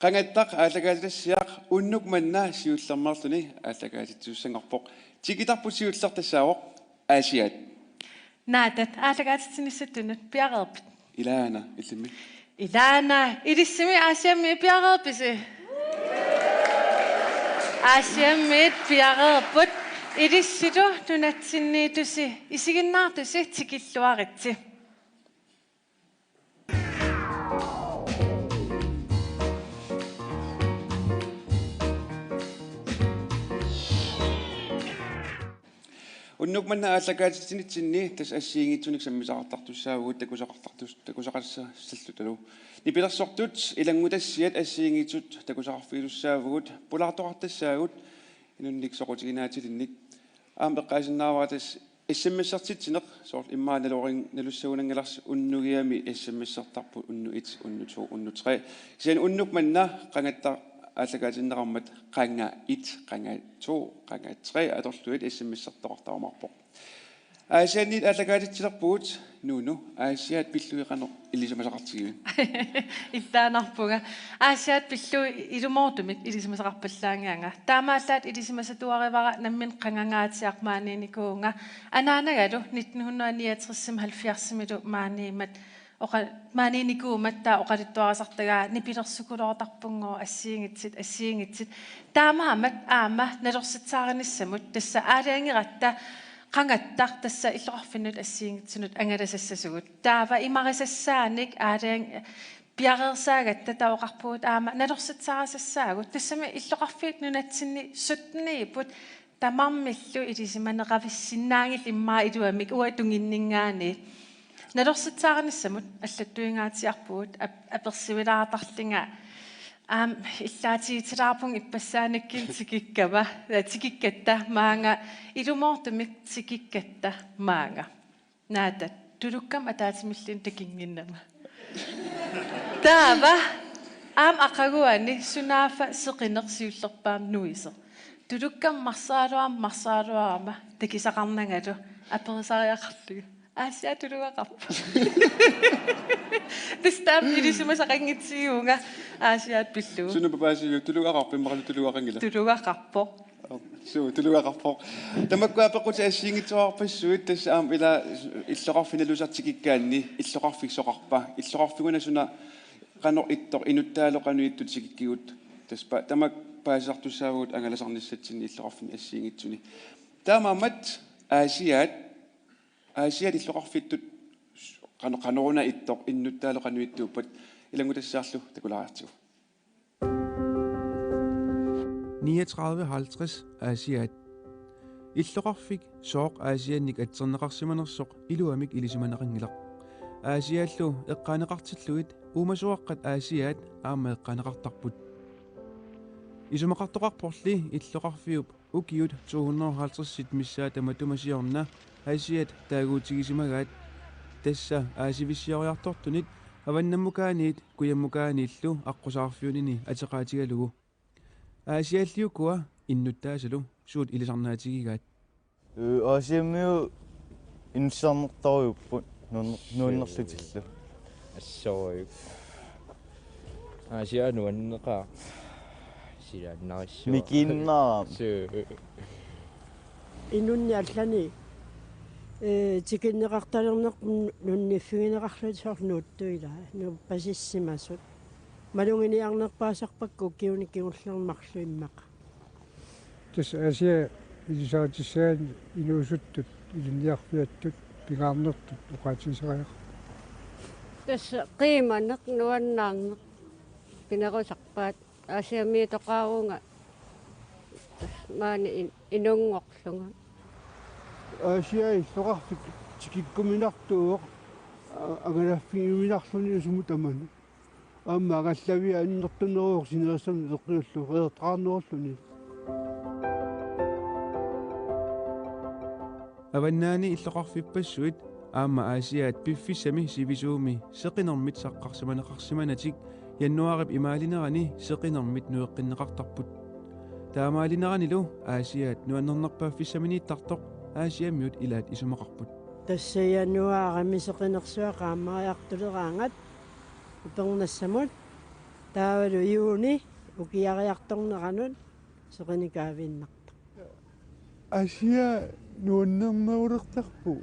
qangattaq aalagaatissiaq unnuk manna siullermarluni aalagaatitsuussangorpoq tikitarpusiullertassaavoq aasiat naatat aalagaatitsinissattunut piaqerpit ilaana illimmi ilaana ilissimi aasiammi piaqerpisi aasiammit piaqerput ilissitu tunatsinniitusi isiginnaartusi tikilluaritsi unnuk manna aalagaatitsinitsinni tas assiingitsunik sammisaqartartussaavuut takusaqarsa sallutalu nipilersortut ilangutassiat assiingitsut takusaqarfiilussaavuut pulartoqartassaagut inunnik soqutiginaatilинник аампеққаасиннааваатас иссаммиссартитсинеқ соор иммааналорин налуссагунангаларс уннугиами иссаммиссартарпу унну 1 унну 2 унну 3 сиан уннук манна qangatta aalagaatinnеқармат qanga 1 qanga 2 qanga 3 аторлуит иссаммиссартоқартарамарпоқ аасианнит aalagaatитсилерпуут нуну аасиат пиллуиқано илисамасақартигиви иттаанарпуга аасиат пиллу илумоортумик илисамасақарпаллаангаанга таамааллаат илисамасатуаривара наммин qangangaatiақмааниникуунга анаанагалу 1969 70-милу maaниимат оқа maaниникууматта оқалиттуарасартагаа нипилерсукулоортарпунгоо ассиингитсит таамаамат аама налерситсаариниссамут тасса аалиангератта qangattaq tassa иллоqarfinnut assiingitsunut angalassassasugut taava imarissassaanik aalaang piareersaagatta taoqarpuut aama nalersitsaarasassaagut tassami illoqarfiit nunatsinni sutniiput tamarmillu ilisimaneqavissinnaangil immaa iluamik uatunginningaani nalersitsaaranissamut allattuingaatiarpuut apersivilaatarlinga иллаатигитилаарпун иппассааниккин тикиккава тикиккатта маанга илумоортумик тикиккатта маанга наата тулуккам атаатимиллин такингиннама таава ақагуани сунаафа сеқинерсиуллерпаам нуисер тулуккам марсаалуама такисақарнангалу аперисариақарлугу аасиатулугақарпа тестам илисимасақангитсигуунга аасиат пиллуу сунупапаасиу тулугақарпиммаралу тулугақангила суу тулугақарпоқ тамаккуапеқути ассиингитсуарпассуит тассаам ила иллоқарфиналусартикиккаанни иллоқарфиксоқарпа иллоқарфигуна суна qanor ittор inuttaaloqanuittut sikikkigut taspa tamak paasartussaavuut angalasarnissatsinni иллоқарфини ассиингитсуни таамаамат аасиат иллоқарфиттут qanuuna ittор innuttaaloqanuittuuppat ilangutassаарlu takulariartigu 3950 Asiat иллоqarfik sooq aasiannik atserneqarsimanersoq iluamik ilisimaneqangilaq aasiallu eqqaaneqartilluit uumasuaqqat aasiat aama eqqaaneqartarput isumaqartoqarporli illoqarfiup ukiut 250 missaa tamatumasiorna aasiat taaguutigisimagaat tassa aasivissioriartortunit avannammukaaniit kuyammukaaniillu aqqusаарfiunini ateqaatigalugu aasialliukua innuttaasalu suut ilisarnaatigigaat aasiammiu innussarnertoriupput nuunnerlutillu ассориук аасиануаннеқаа силааннариссуа микиннаа инунни аллани тикиннеқарталернеқ нунниффигинеқарлутиорнууттуила нуппасиссимасут малунгиниарнерпаасарпакку киуниккигуллермарлуиммақа тас асия илисаатиссаан инуусуттут илинниарфиаттут пигаарнертут уқаатисериақ тас қиманеқ нуаннаарнеқ пинерусарпаат асиами тоқаарунга маани инунгорлунга асия иллоқарфик тикиккуминартууоқ агалаффигиминарлуни сумутамана аама агаллавиа аннертунеруор синерассам эққиуллу реертаарнеруллуни аваннаани иллоqarfipпассуит аама аасиаат пиффиссами сивисууми сеқинермит саққарсиманеқарсиманатик яннуарип имаалинерани сеқинермит нуэққиннеқартарпут таамаалинеранилу аасиаат нуаннернерпааффиссаминииттартоқ аасиаммиут илаат исумақарпут тассаянуаарами сеқинерсуақаамариартулераангат упернассамут таавалу иуни укиариарторнеранун соқиникаавиннарта Asia nuannerneulерtarpu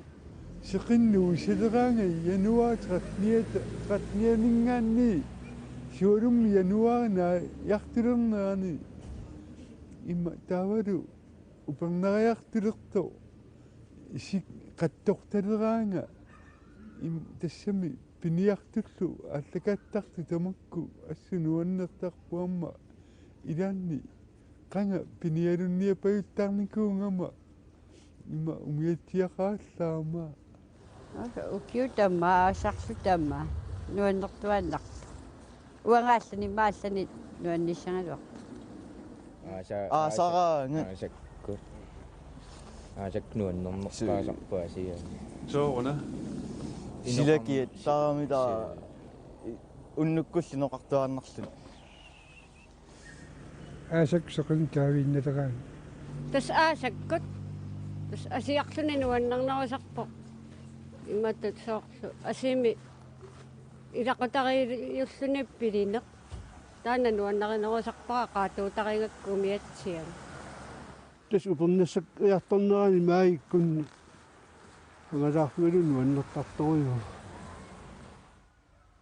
seqinnu isaleraanga januar 13ningaanni suulum januarna yartulernerani imma taavalu uperneriartulerto isik qattortaleraanga tassami piniartullu allakattartu tamakku assunuannertarpuamma ilaanni qanga pinialunniapajuttarnikuungama imma umiatiaqaallaama ukiutama aasarlutama nuannertuannarta uangaallani maallani nuannissangaluarta Sara Sakku. Saknuannernerpaasarpaasian. sooruna silaki saamida unnukkullineqartuarnarlun asak seqinnikaavinnaleraanga tas aasakkut tas asiarluni nuannernerusarpo imatut soorlu asimi ilaqutariulluниppилинеq таана нуаннеринерусарпара qaatuutaringakkumiatsian тас упернассак иарторнерани маиккунни ангалаарфилу нуаннертарторуйу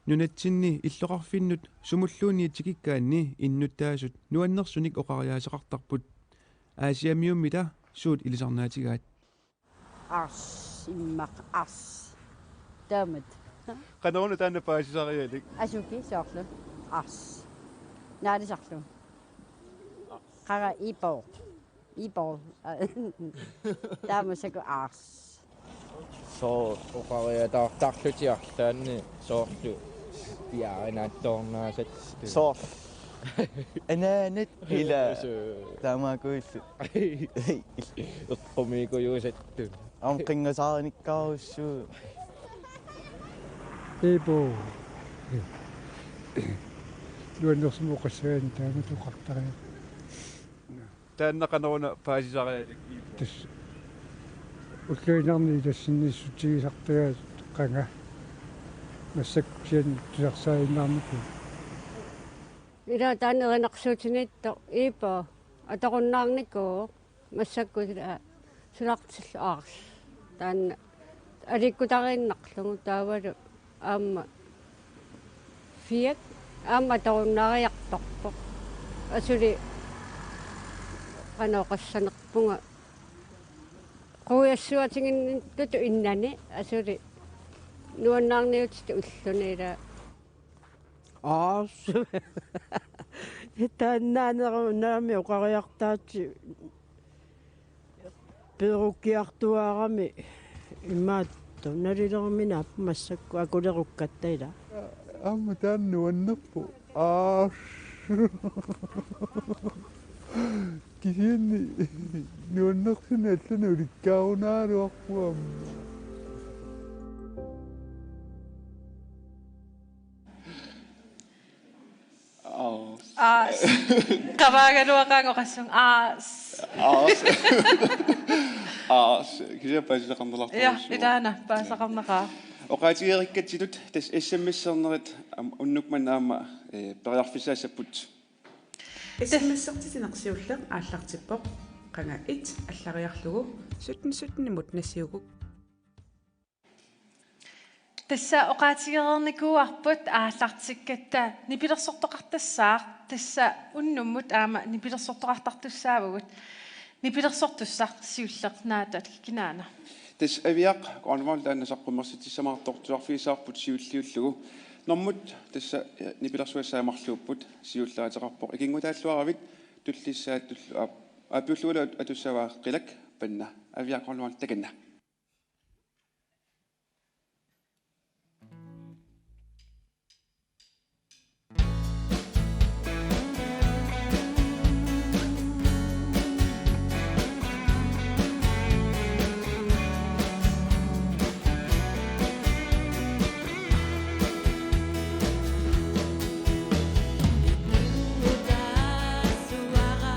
нунатсинни иллоқарфиннут сумуллууни тикиккаанни иннуттаасут нуаннерсуник оқариаасеқартарпут аасиамиуммита суут илисарнаатигаат ars immaq ars тамат qanорна таана паасисариалик асуки соорlu ars наалисарлу qara ипо таамасаку ars So oqariataartarlutiarlaanni soorlu piarinaattoornaasat soor anaanat ila taamaakuillu eqqumikujuusattun amqingasaanikkaarussu эпо нуаннерсмоқассаани тааматуқартариа таанна qanорна паасисариалик тас уллуинарни тассинниссутигисартугаа қанга массаккиан тусарсаиннаарнику ира таанеринарсуутинитто ипо атақуннаарнику массакку сулартилл аарс таанна аликкутариннарлугу таавалу аама фиат аама таруннаариарторпо асули канаоқассанерпунга қуяссуатингиннтуту иннани асули нуаннаарниутит уллунила аас тааннаанеру наами оқариартаати перуккиартуаарами имаатто налилермина массакку акулеруккаттаила аама таан нуаннерпу кисианни нуаннерсуна аллана уликкаарунааруарпуамма Qavaaгаluaqaangoqassung aas кися паасисақарнерларту я илаана паасақарнеқаа оқаатигериккатсилут тас смсернерит уннукман аама периарфисаассаппут смсертитинерсиуллеқ ааллартиппоқ қанга ит аллариарлугу 17 нассиугук тасса оқаатигерерникуарпут ааллартиккатта нипилерсортоқартассаа тасса уннуммут аама нипилерсортоқартартуссаавагут нипилерсортуссаа сиуллернаатат кинаана тас авиақ қорнвалдаана саққумерситиссамаартортуарфисаарпут сиуллиуллугу нормут тасса нипилерсуассаамарлууппут сиуллаатеқарпоқ икингутааллуаравит туллиссаат туллу апиуллула атуссаваа қилак панна авиақ қорнвал таканна Suara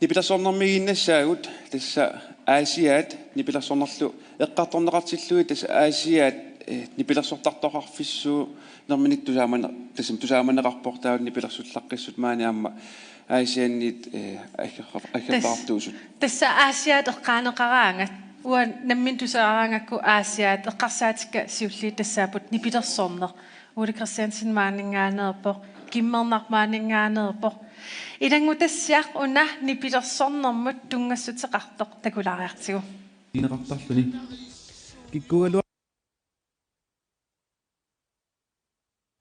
Nipilassornermiginnassaagut tassa Aasiaat nipilassornerlu eqqartorneqartillui tassa Aasiaat nipilassortartoqarfissuu nerminittusaamana tassam tusaamaneqarportaavut nipilassullaqqissut maani amma Aasiannit aggerpartuusut tassa Aasiaat eqqaaneqaraangat uan nammin tusaaraangakku Aasiaat eqqarsaatikka siulli tassaaput nipilersorner Ulla Christiansen maaninngaanerpo kimmernermaaninngaanerpo Idangutassiaq una nipilersornermut tungassutiqartoq takulariartigu Ineqartarluni kikkugalu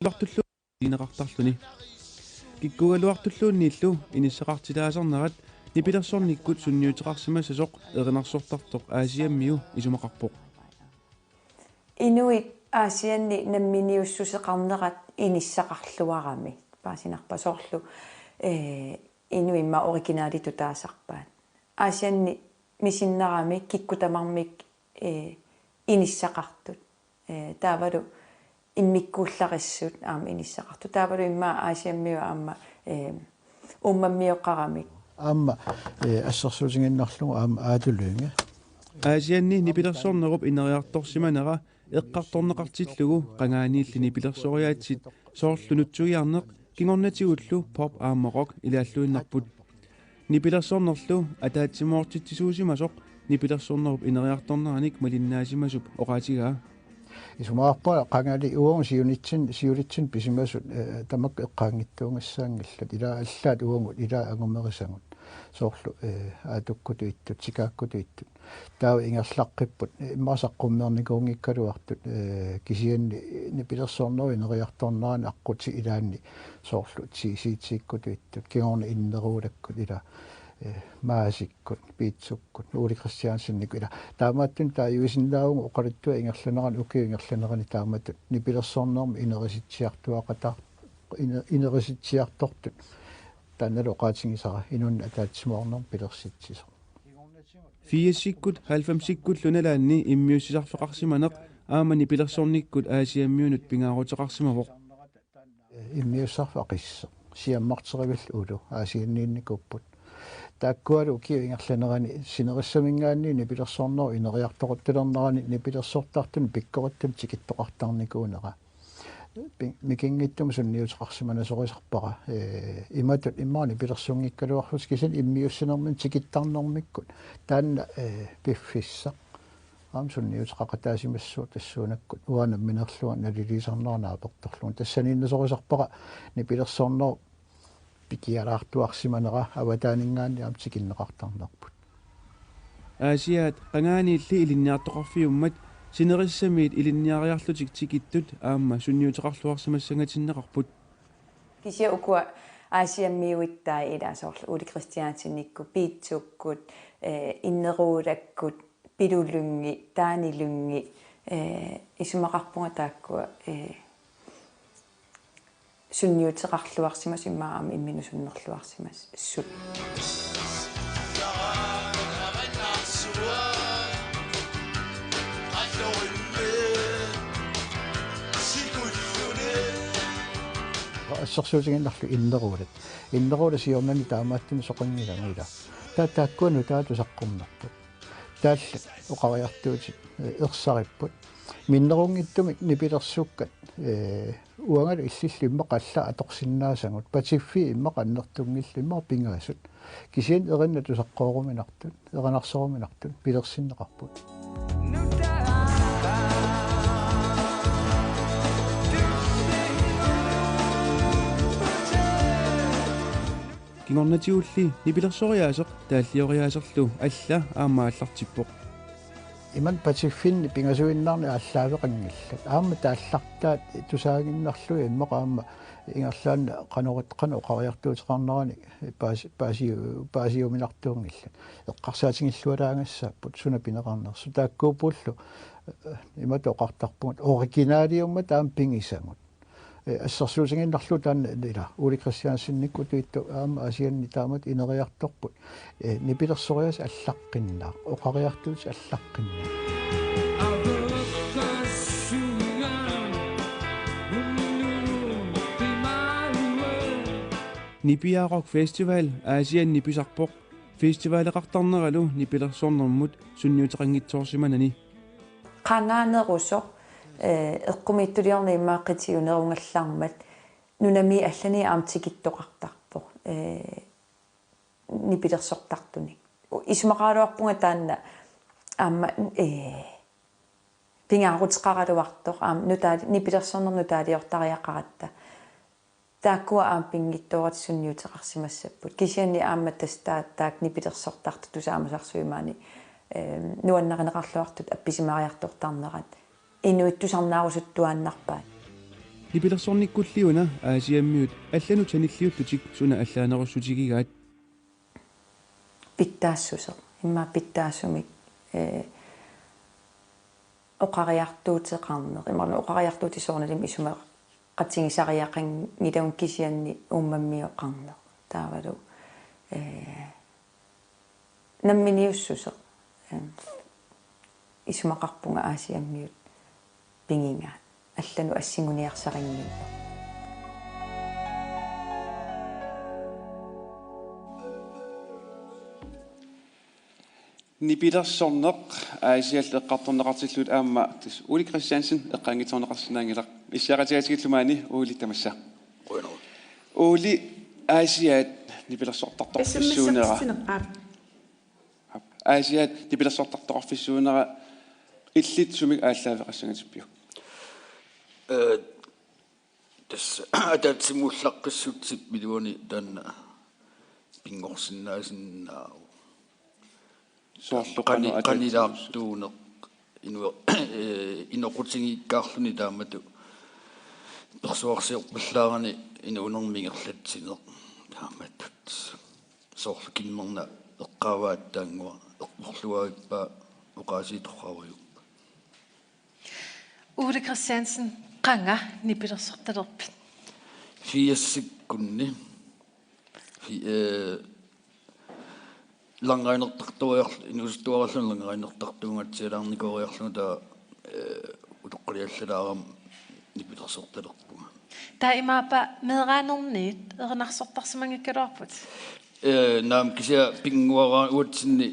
лартуллу инеқартарлуни киккугалуартуллууннииллу иниссақартилаасарнерат нипилерсорниккут сунниутеқарсимасасоқ эринарсортартоқ аасиаммиу исумақарпоқ инуит аасианни намминиуссусеқарнерат иниссақарлуарами паасинарпасоорлу инуимма оригиналиту таасарпаат аасианни мисиннерами киккутамармик иниссақартут таавалу иммиккууллариссут аама иниссақарту таавалу имма аасиаммиу аама уммаммиоқарамик аама ассерсуутингиннарлугу аама аатулуинга аасианни нипилерсорнеруп инериарторсиманера эққарторнеқартиллугу қангаанниилли нипилерсориаатсит соорлунутсуиарнеқ кингорнатигуллу поп ааммоқок илааллуиннарпут нипилерсорнерлу атаатсимоортитсуусимасоқ нипилерсорнеруп инериарторнераник малиннаасимасуп оqaатигаа исумаарпа qangali uung siulitsin pisimasut tamak eqqaangittuungassaangallat ila allaat uungut ila angumerisangut soorlu atukkutuittut sikaakkutuittut taav ingerlaqqipпут immasaqqummernikуungikkaluartut kisianni nipilersorneri neriartornerani aqqutsi ilaanni soorlu siitiikkutuittut kiorni inneruulakkut ila maasikkut piitsukkut Uuli Christiansennik ila taamaattun taayuisinnaaugu oqalittua ingerlanerani ukiingerlanerani taamatut nipilersornermi inerisitsiartortut taannalu oqaatingisara inunna ataatsimuarnerm pilersitsiso Fiesikkut 90-sikkut lunalaanni immiussisarfeqarsimaneq aamani pilersornikkut aasiammiunut pingaaruteqarsimavoq immiussarfaqissa siammarterivill ulu aasianniinnikupput taakkualu ukiingerlanerani sinerissamingaanni nipilersorner ineriartoquttulernerani nipilersortartun pikkorattun tikittoqartarnikuunera mikingittum sunniuteqarsimanasorisarpara imatut immaani pilersunngikkaluarlus kisan immiussinermin tikittarnermikkut taanna piffissa am sunniuteqaqataasimassuut tassuunakkut uanamminerluan naliliisarnernaapertorluun tassaniinnasorisarpara nipilersorner pikialaartuarsimanera avataaningaanni am tikinneqartarnerput Aasiaat qangaaniilli ilinniartoqarfiummat sinerissamiit ilinniariarlutik tikittut aamma sunniuteqarluarsimassangatinneqarput kisia ukua aasiammiuittaa ilaasorlu Uuli Christiansennikku piitsukkut inneruulakkut pilulungi taanilungi isumaqarpunga taakkua sunniuteqarluarsimas immaam imminusunnerluarsimas sut ассерсуутингиннарлу иннеруулат сиорнани таамааттини соқингиламила тааккуану таатусаққумнарпут таалла оқариартуутит ерсариппут миннерунгиттумик нипилерсуккат уангалу иллиллу иммақалла аторсиннаасангут патиффи иммақаннертунгилли имма пингаасут кисиан еринна тусаққооруминартут еринарсоруминартут пилерсиннеқарпут Kingornatiulli nipilersoriaaseq taallioриаасерлу алла аамааллартиппоq иман патиффинни пингасуиннарни ааллаавеқангилла аама тааллартаат тусаагиннарлуи иммақаама ингерлаанна qanoriqqana oqariartuuteqarnerani paasiuminartuungilla eqqarsaatiнгиллуалаангассааппут суна пинеқарнерсу тааккууппуллу имата оқартарпугут оригинаалиумма таам пингисангут ассерсуутингиннарлу таанна ила Уuli Christiansennikku туитту аама асианни таамат инериарторпут нипилерсориас аллаққиннаа оқариартуут аллаққиннаа Nipiaroq festival Asian nipisarpoq festivaleqartarneralу nipilersornermut sunniuteqanngitsoorsimanani qangaaneruso eqqumiittuliorni immaaqitiunerungallarmat nunami allani aamtikittoqartarpoq nipilersortartunik isumaqaaluarpunga taanna aamma pingaaruteqaraluartoq aam nutaali nipilersornernu taaliortariaqaratta taakkua aam pingittorat sunniuteqarsimassapput kisianni aammattas taak nipilersortartu tusaamasarsuimaani nuannarineqarluartut appisimariartortarnerat inuittusarnaarusuttuaannarpaat nipilersornikkulliuna aasiammiut allanu tanilliullutik suna allaanerussutigigaat pittaassuseq imma pittaassumik oqariartuuteqarneq imma oqariartuutisoornalim isuma qatingisariaqangilaun kisianni ummammiuqarneq taavalu namminiussuseq isumaqarpunga aasiammiut pingingaat allanu assinguniarsaringiillu nipilersorneq aasialleqqartorneqartilluut aamma tis Uuli Christiansen eqqaangitsorneqarsinnaangilaq issiaqatigatigillumaani Uuli tamassa Uuli aasiat nipilersortartorfissuunera aasiat nipilersortartorfissuunera illitsumik ааllaавеқассагатиппиу tässä atatsimullaqqissutsit miluani tanna pingorsinnaasinna qanilaartuuneq inoqutigiikkaarluni taamatu persuarsiorpallaarani inuunermingerlatsineq taamatut soorlukimmerna eqqaavaattaangua erporluagippa oqaasiitorraruju Ude Christiansen qanga nipilersortalerpit fiassikkunni langainertartuariar inustuarallun langainertartuungatsialaarnikoriarlunu taa utoqqaliallalaaram nipilersortalerpuga taa imaapa meeqaanerniit ernarsortarsimangikkaluarput naam kisia pinguara uatsinni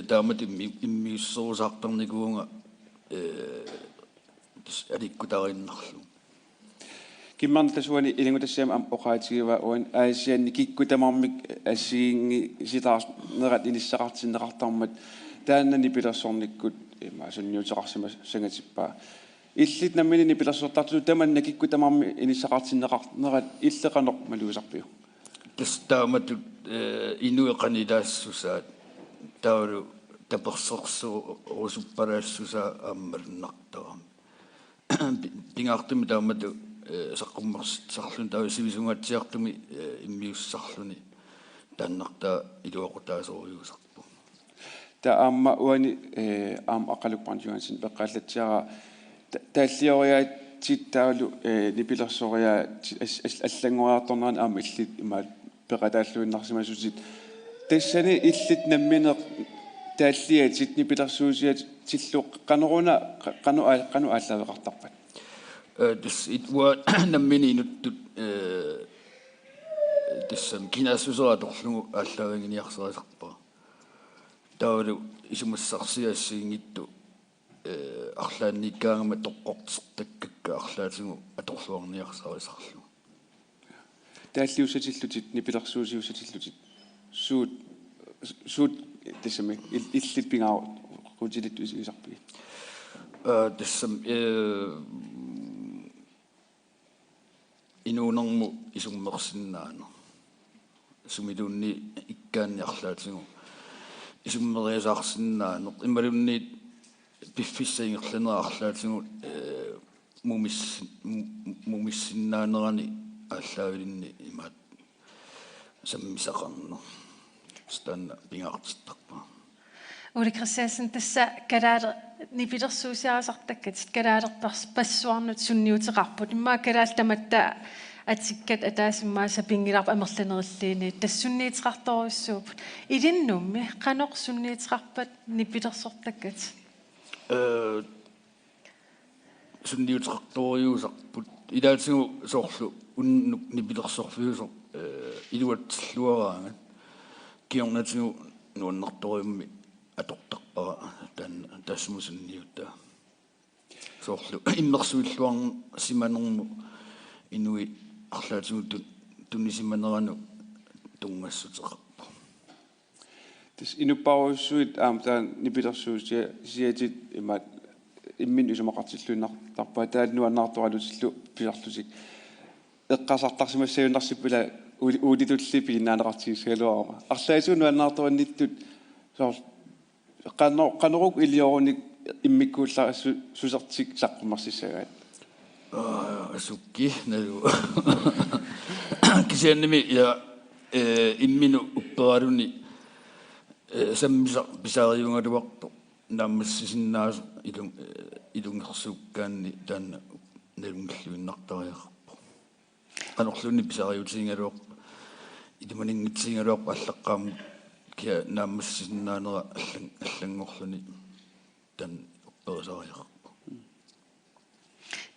taamat immiussorusaartarnikuunga alikkutarinnarlu kimmarnitasuani ilingutassiam am oqaatigiva uan aasianni kikkutamarmik assiingi sitaarnerat inissaqartinneqartarmat taannani pilersornikkut maasunniuteqarsima sangatippaa illit nammini pilersortartu tamanna kikkutamarmi inissaqartinneqarnerat illeqanoq maluusarpiu tastaamat inueqanilaassusaat taulu tapersorsu usuppalaassusa aammalnartaram pingaartumi taamatu saqqummersarlun tausivisugatsiartumi immiussarluni taannarta iluoqutaasoriusarpu ta amma uani am aqalupparjuansin peqqaallatsiara taallioriaat tittaalu nipilersoria аллангуаартарнеран аама иллит има пеқатааллуиннарсимасусит тассани иллит намминеқ тааллиатит нипилерсуусиат тиллуқ канеруна кану ааллавеқартарпат this it was nammini nuttut tissam kinassuseraatorlugu ааллавагиниарсерисарпа таулу исумассарсиассиингитту арлаанниккаангама тоққортертаккакка арлаатигу аторлуарниарсарисарлу тааллиусатиллутит нипилерсуусиусатиллутит суут тассами иллит пингаа рутилит усисарпи тассам инуунэрму исуммерсиннаано сумилуунни иккаанни арлаатигу исуммериасаарсиннаано ималунни пиффиссаингерланеарлаатигу мумиссиннаанерани ааллаавилинни имаат саммисақарну станна пингаартиттарпа Ude Christiansen tassa kalaale nipilersuusiarasartakkat kalaalerpars passuarnut sunniuteqarput imma kalaaltamatta atikkat ataasimmaasa pingilarp amerlanerilliini tassunniiteqartoruissuuput ilinnummi qanoq sunniiteqarpat nipilersortakkat sunniuteqartoriusarput ilaatigu soorlu unnuk nipilersorfiusor iluatilluaraanga kiornatigu nuannartoriummi atortarpara tan tasmusunniutta soorlu immersuilluarn simanermu inui arlaatigu tunnisimaneranu tungassutеқарпу тис инуппаруссуит аамтаа нипилерсуусия сиатит имаат иммин усумақартиллуиннартарпаа таалнуаннаартуалутиллу писарлусик эққасартарсимассаюннарсиппила улитулли пигиннаанеқартигисгалуарама арлаасуунуаннаартуанниттут соор qanneruq iliornik immikkuullaa susartik saqqummarsissaagaat asukki nalu kisiannimi ya imminu upperaluni sammisa pisaariungaluartu naammassisinnaas ilungersuukkaanni taanna nalungilluinnartariaqarpu qanorlunni pisaariutiingaluaq ilumaningitsingaluaq аллаққааму kia naammassisinnaanera allangorluni tan upperisariaqarpu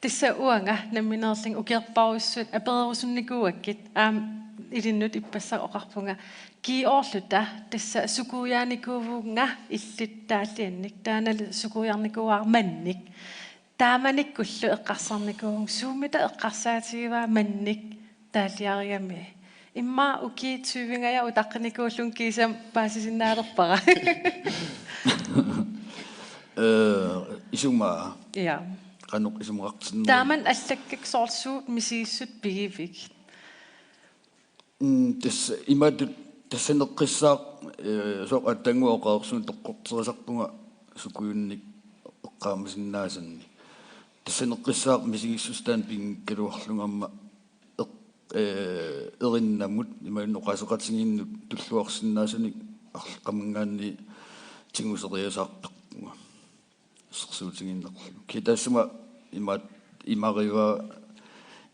tissa uanga namminerling ukiarparussut aperusunnikuakkit ilinnut ippassa oqarpunga kiiorluta tassa sukuyaanikuuvunga illittaalliannik taanal sukuyaarnikuarmannik taamanikkullu eqqarsarnikuung suumita eqqarsaatigiva mannik taalliariami imma ukiitsuivingaya utaqqinikuullun kiisam paasisinnaaleqpara isuma ja qanuk isumaqartinner taaman allakkak soorsuut misiissut pigivik tas imatut tassaneqqissaaq soq attanguoqaarsuun toqqorterisarpunga sukuyunnik eqqaamasinnaasанни tassaneqqissaaq misigissustaan pingkaluarlungamma erinnamut imainnoqasoqatiginnut tulluarsinnaasani qamangaanni tinguseriasaartarpunga sersuutiginnaqlu kitassuma imariva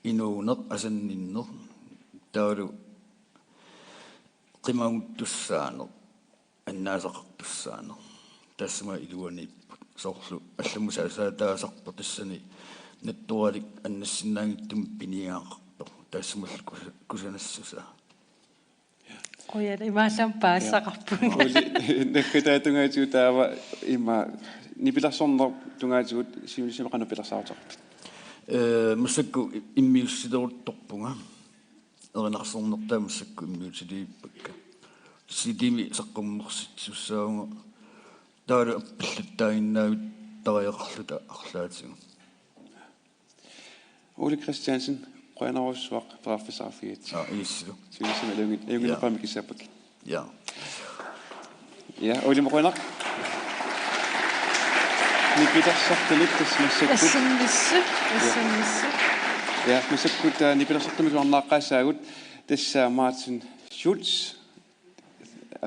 inuuneq asanninner taalu qimaguttussaaneq annaasaqartussaaneq tassuma iluaniipput soorlu allamусаасаатаасарпа тассани натторалик аннассиннаангиттум пиниаақарпо тассумал кусанассуса Oja, imaallam paassaqarpunga. Nakataatungaatiu taava ima nipilarsorner tungaatigut siunissimaqanu pilarsaarutarput. Musakku immiussideruttorpunga. Erinarsornertaa musakku immiutiliippakka. Sidimi saqqummersit taalu appilluttaaginnaavit tariaqarluta arlaatigu. Ole Christiansen, Rønnerhusvaq, Brafisarfiet. Issu. Siunissimaqalungit ayuginneqaamikissaappak. Ja. Ja, Ole Rønner. Nipilarsartalut tasmassakkut. Assammissu. Ja, massakkut nipilarsartamisuarnaaqqaassaagut tassa Martin Schulz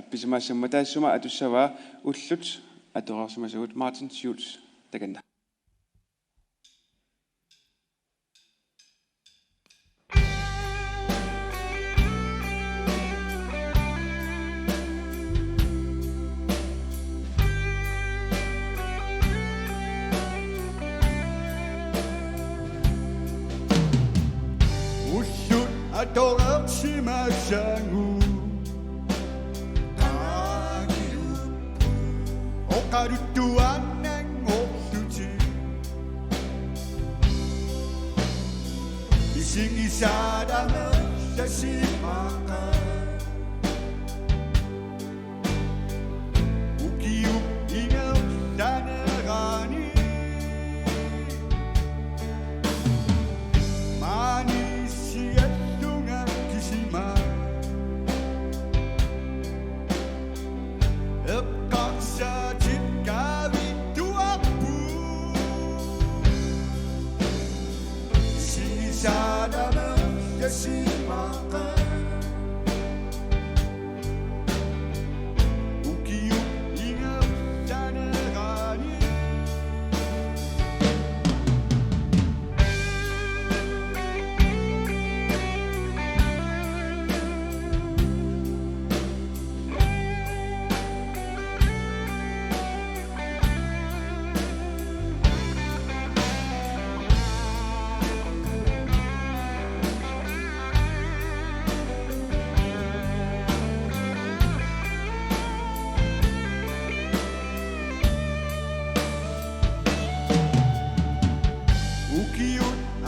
appisamaassamma taassuma atussavaa ullut atorarsumassagut Martin Schulz takanna. Atorarsimasangu oqaruttuannang orluti isingisaadama sasimaqa ukiu ingertanerani mani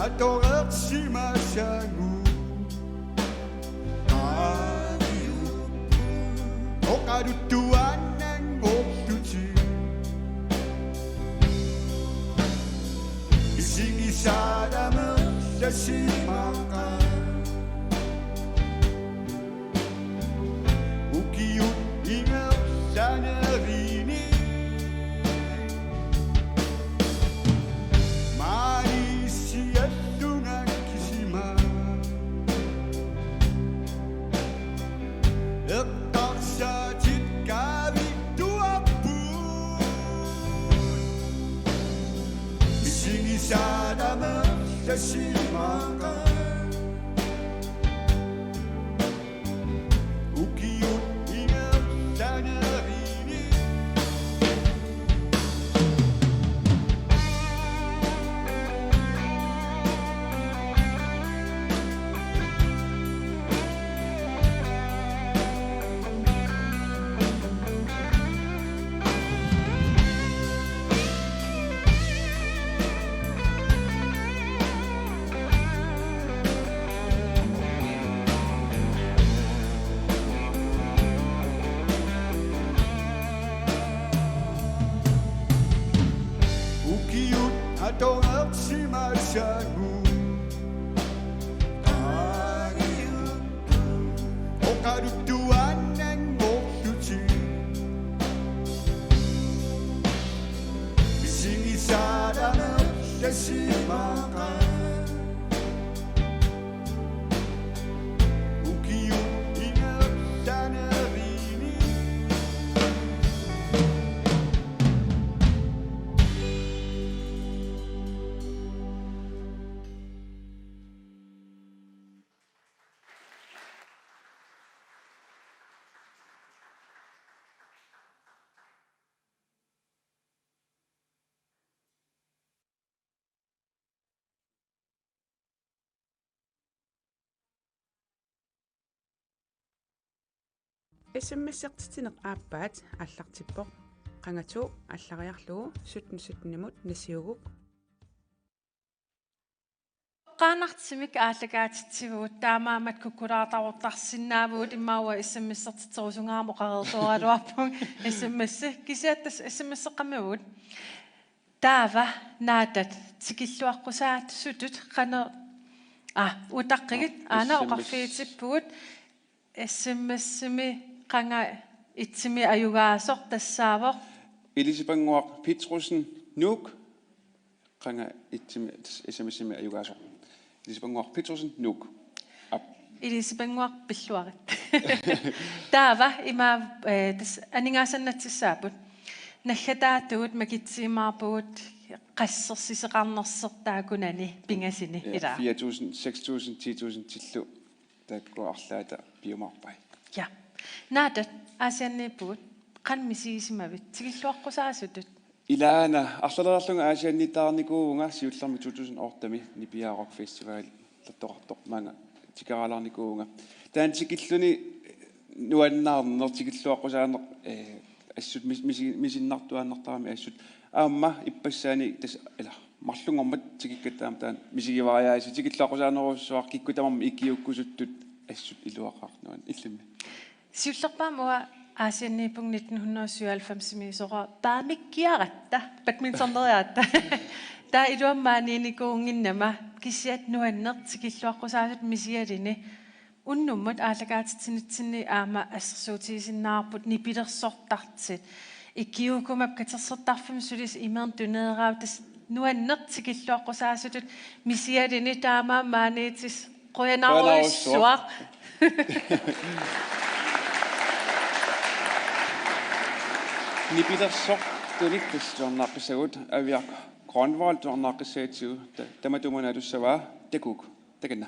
atorarsimasangu oqaruttuannang orluti isingisaadama sasimaqa ukiu ingertanerini Sadama Yashimaka Ukiyo Inga Tanarini Atorarsimasangu 먹지 마자고 오가루 또한 난 목수지 미싱이 사람은 야시마가 우기요 이는 다나리니 SMS-ертитинеq ааппаат аллартиппоq qangatу аллариарлугу 17-17-nimut nasiuguk qaanartimik aalagaatitsiguut taamaammat kukkulaartarortarsinnaavut immaua SMS-ertitserusungaamo qareertuaraluarpung SMS kisiattas SMS-eqqamigut taava naatat tikilluaqqusaat sutut qana utaqqigit aana oqarfiitippugut SMS-mi qanga itsimi ayugaasoq tassaawoq Elisabeth Petrusen Nuuk qanga itsimi SMS-mi ayugaasoq Elisabeth Petrusen Nuuk Elisabeth pilluarit taava ima tas aningaasannatissaapput nallataatuut makitsiimaarpugut qassersiseqarnersertaakunani pingasini ila 4000 6000 10000 tillu taakkuarlaata piumarpai ja naatat asianniippugut qanmisiisimavit tikilluaqqusaasutut ilaana arsalerarlunga aasiannitaarnikuunga siullermi 2008 nipiarock festival lattoqartoq maanga tikaraalarnikuunga taan tikilluni nuannaarner tikilluaqqusaarneq assut misinnartuaannertarami assut aamma ippassaani tas ila mарлунгормат тикиккатаам таан мисигивариааси тикиллаақусааneruussuaq киккутамарми икиуккусуттут ассут илуақарнуан иллимми сиуллерпаамуа аасианнииппуг 1997 сора таамиккиаратта бадминтоннериаатта таа илуаммааниникуунгиннама кисиат нуаннер тикиллуаққусаасут мисиалини уннуммат аалагаатитсинитсинни аама ассерсуутигисиннаарпут нипилерсортартит иккиукумап катерсертарфим сулис имерн тунеераавтас nuanner tikilluaqqusaasutut misialini taamaammaaniitis qoyanaruissuaq nipilersort tunikkussuarnaaqqisagut aviaq Grønvold tuarnaaqqisaatigu tamatumunatussavaa takuk takanna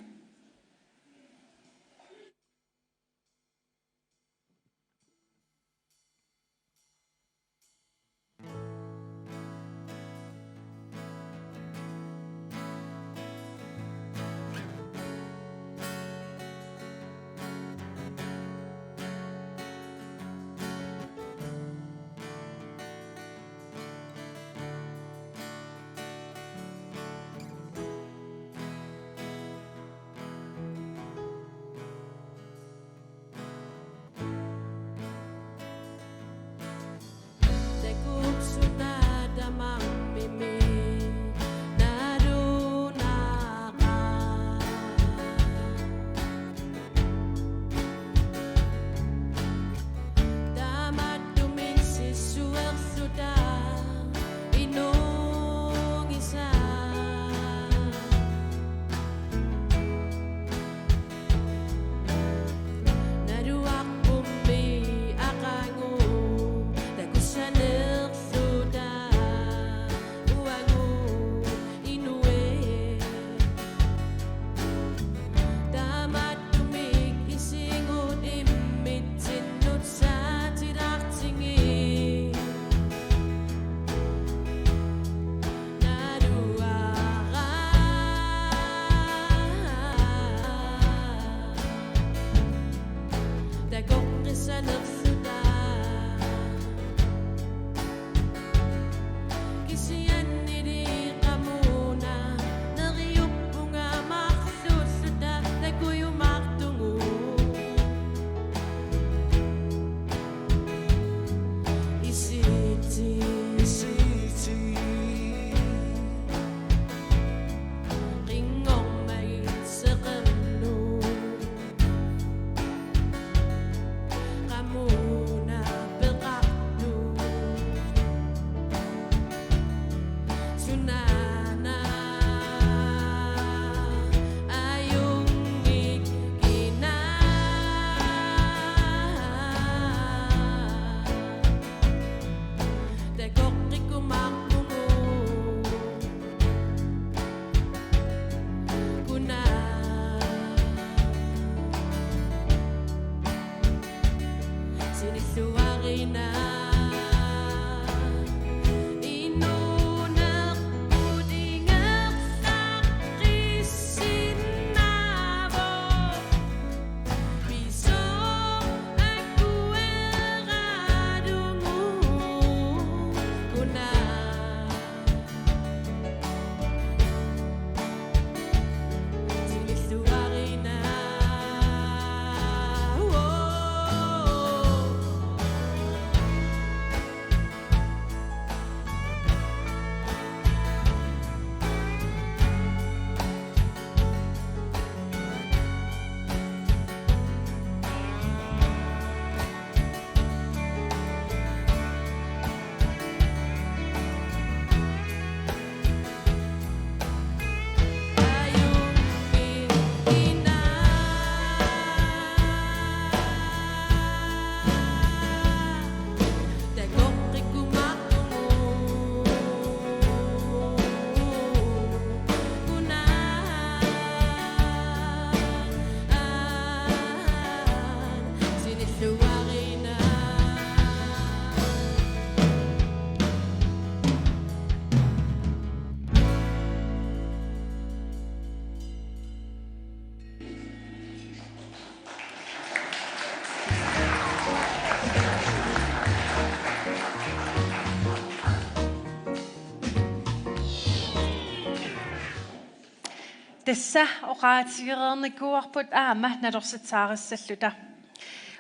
Tässä oqaatigeernerkuarput aama nalorsatsaarissalluta.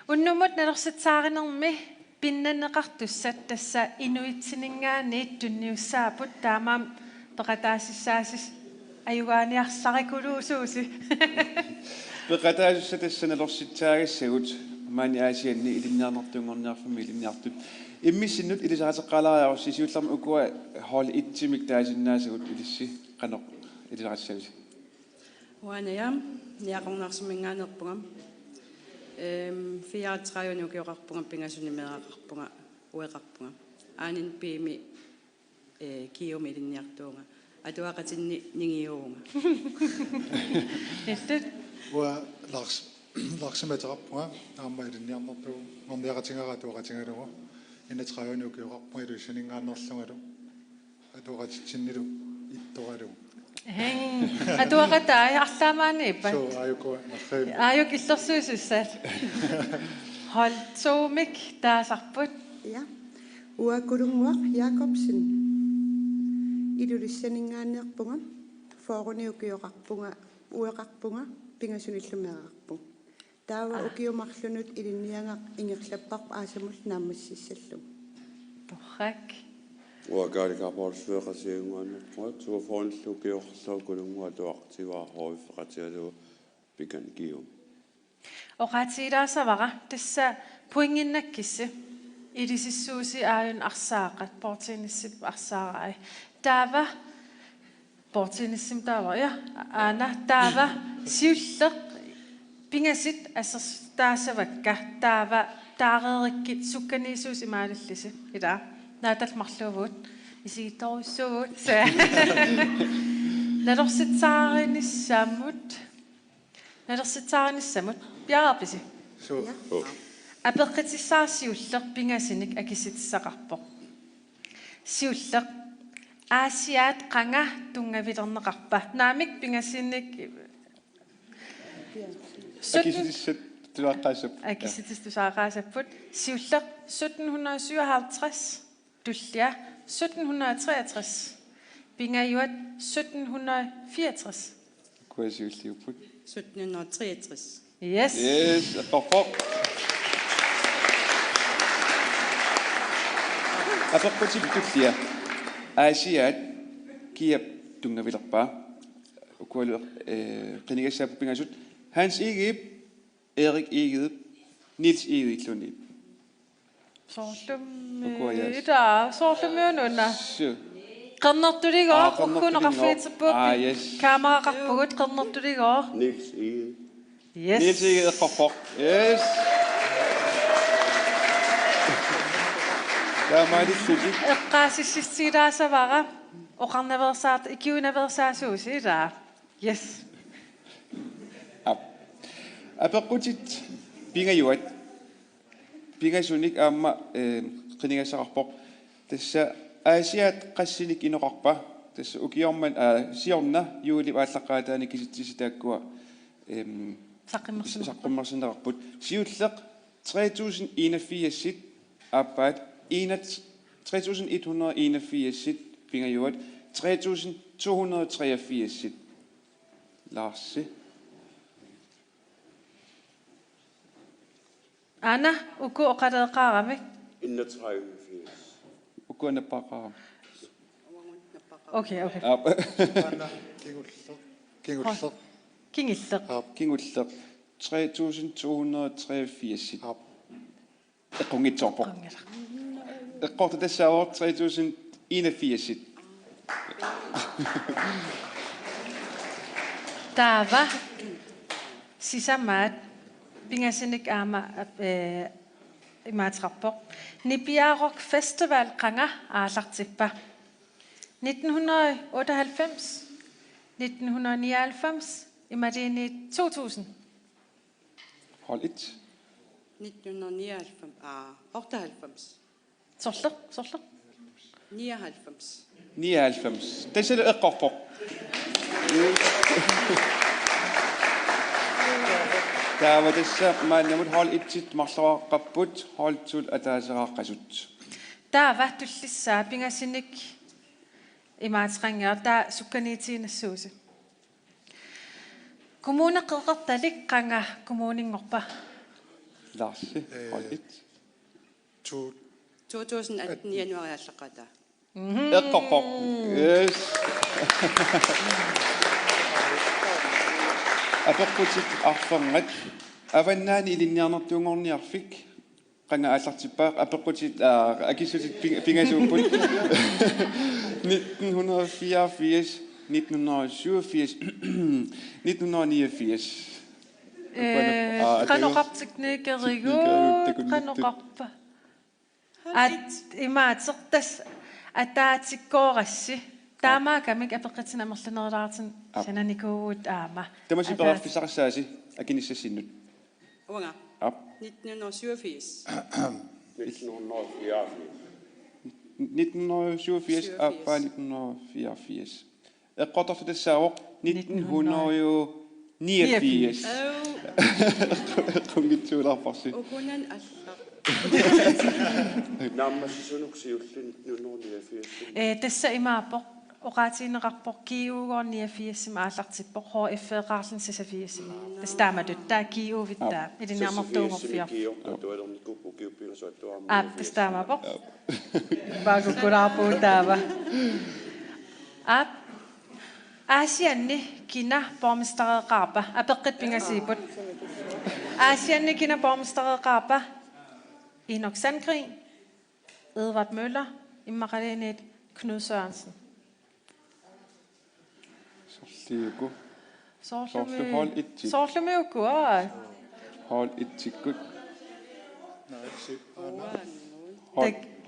Unnumut nalorsatsaarinnermi pinnanneqartussat tassa inuitsiningaaniit tunniussaaput taamaam peqataasissaasis ajugaaniarsarikuluusuusi. Peqataasussa tassa nalorsitsaagissagut maani aasianni ilinniarnertungorniarfami ilinniartut. Immissinnut ilisaqateqqalaariarus sisiullermi ukua hooli itsimik taasinnaasugut ilissi qanoq ilisaqassavisi. Uanayam niaqornarsuminngaanerpungam 34 ukiorarpunga pingasunimeeraqarpunga ueqarpunga aanin piimi kiumi ilinniartuunga atuaqatinni ningiuunga wa larsimaterarpunga aamma ilinniarnertu ngorniaqatingaraa ina 33 ukiorarpunga ilusiningaannerlungalu atuaqatitsinnilu ittoralu Heng, atuaqataa artaamaaniippa. So ayuko nakhay. Ayuk illersuusussat. Hold soomik taasarput. Ja. Uakulunguaq Jakobsen. Ilulissaningaanneerpunga fooruniukioqarpunga ueqarpunga pingasunillumeeraqarpung. Taava ukiumarlunut ilinniangaq ingerlapparp aasamul naammassissallum. Torrak. Uakaalikaaporusfeeqasiinguannerpua tuafoornillukiorlaukulungua tuaqtivaarhoiffeqatialua pikankium. Oqaatiilaasavara tassa puinginnakkissi ilisissuusi aayun arsaaqat portiinissip arsaaqai. Taava portiinissim taava ja aana taava siulleq pingasit assers taasavakka taava taareerikkit sukkaniisuus imaalillisi ila naatal marluuvut isiitorussuvut nalorsittaarinnissamut piarapisi So apeqqitissaassiulleq pingasinik akisitissaqarpoq siulleq aasiaat qanga tungavilerneqarpa naamik pingasinnik Akisitissat tuaqqaassap. Akisitissaaqqaasapput siulleq 1757 tullia 1763 pingajuat 1764 Kuasiulliupput 1763. Yes. Yes, perfect. Apeqqutiptullia aasiaat kiap tungavilerpaa ukualu qinigassaappu pingasut Hans Egib, Erik Egib, Nils Egib. Soorlummiununna. Qernertuligoo ukkuneqarfiitsippuup kaamaqaqarpugut qernertuligoo. Nils Egib. Yes. Nils Egib perfect. Yes. Taamaalissuti. Eqqaasississilaasavara oqarnaversaat ikiunaversaasuusiilaa. Yes. Apeqqutit pingajuat Pingasunik amma qinigasaqarpoq tassa Aasiat qassinik inoqarpa tassa ukiorman siorna juuli aallaqaataani kisitsisitaakkua saqqimmersinerarput siulleq 3081 appaat 3181 pingajuat 3283 Larsi Anna uku oqareeqaaramik Inna 83. uku nappaqaram Okay. Kingulleq 3283 equngitsorpoq eqqorta tassaavor 3081 Taava sisamaat pingasinik aama imaatrarpoq Nipiaroq Festival qanga aallartippa 1998 1999 imadini 2000 Hold it 1998 Sorleq 99 99 tassalu eqqorpoq Taava tassa maannamut hold it marlaraqqapput hold tul ataaseraqqasut Taava tullissaa pingasinik imaatrangea taa sukkaniitiinassuusi Kommune qeqertalik qanga kommuningorpa Larsi hold it 2018 januari allaqata eqqorpoq yes Aperqutit arfermat avannaani ilinniarnertuungorniarfik qanga allartippaaq aperqutit akissutit pingasuupput 1984 1987 1989 qanoqartikniikerigu qanoqarpa at imaatertas ataatikkoorassi taamaakamik apeqatina merlanerlaartin sananikuut aama tamasiqerarfisaqassaasi akinissasinnut Uanga 1987 1987 appa 1984 eqqortartu tassaaroq 1989 qungitsuularparsi Ukunan allaq Nammassisunuksiullun 1989 tassa imaapoq oqaatiineqarpoq kiiuugorniafiassima aallartippoq hf-eqaarlin sissafiassima tastaamatuttaa kiiuuvittaa iliniarnertuungorfiar tastaamapoq paakukulaarpuutaava Aasianni kina pormistareqaarpa apeqqit pingasiiput Aasianni kina pormistareqaarpa Enoch Sandgren Edvard Møller immaqalineet Knud Sørensen Sorliuku Sorlumi Sorlumiukua Hold it tikkut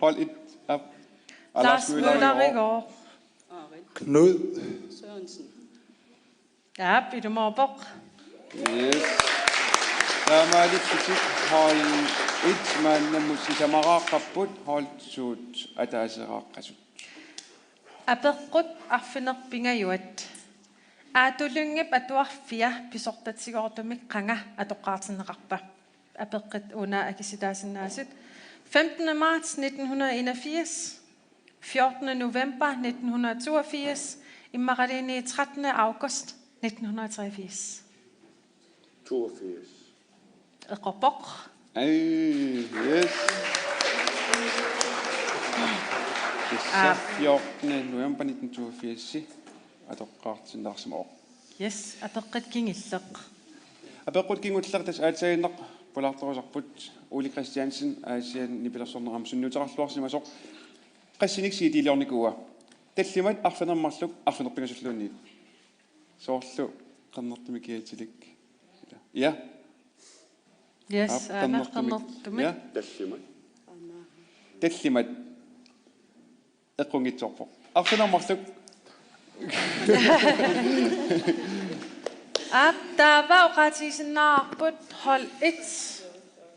Hold it up Lars Møller Rigård Knud Sørensen Ja, Bitte Morborg Yes Taamaalit tikkut hold it maannammussisamaraaqapput hold suut ataaseraqqasut Apeqqut arfineq pingajuat Aatullungip atuarfia pisortatsigoortumik qanga atoqqaartineqarpa apeqqit una akisitaasinnaasut 15. marts 1981 14. november 1982 immaqalini 13. august 1983 82 eqorpoq Yes 14. november 1982 atoqqaartinnaarsimoo Yes apeqqit kingilleq apeqqut kingullertas aatsaginneq pulaartorusarput Uli Christiansen Aasian nipilersorneram sunnuuterarluarsimasoq qassinik siiliornikua tallimat arfinermarluk arfinerpingasulluunniit soorlu qannertumikiatilik ja Yes qannertumik tallimat eqqungitsorpoq arfinermarluk Taava oqaatiisinnaarput hol 1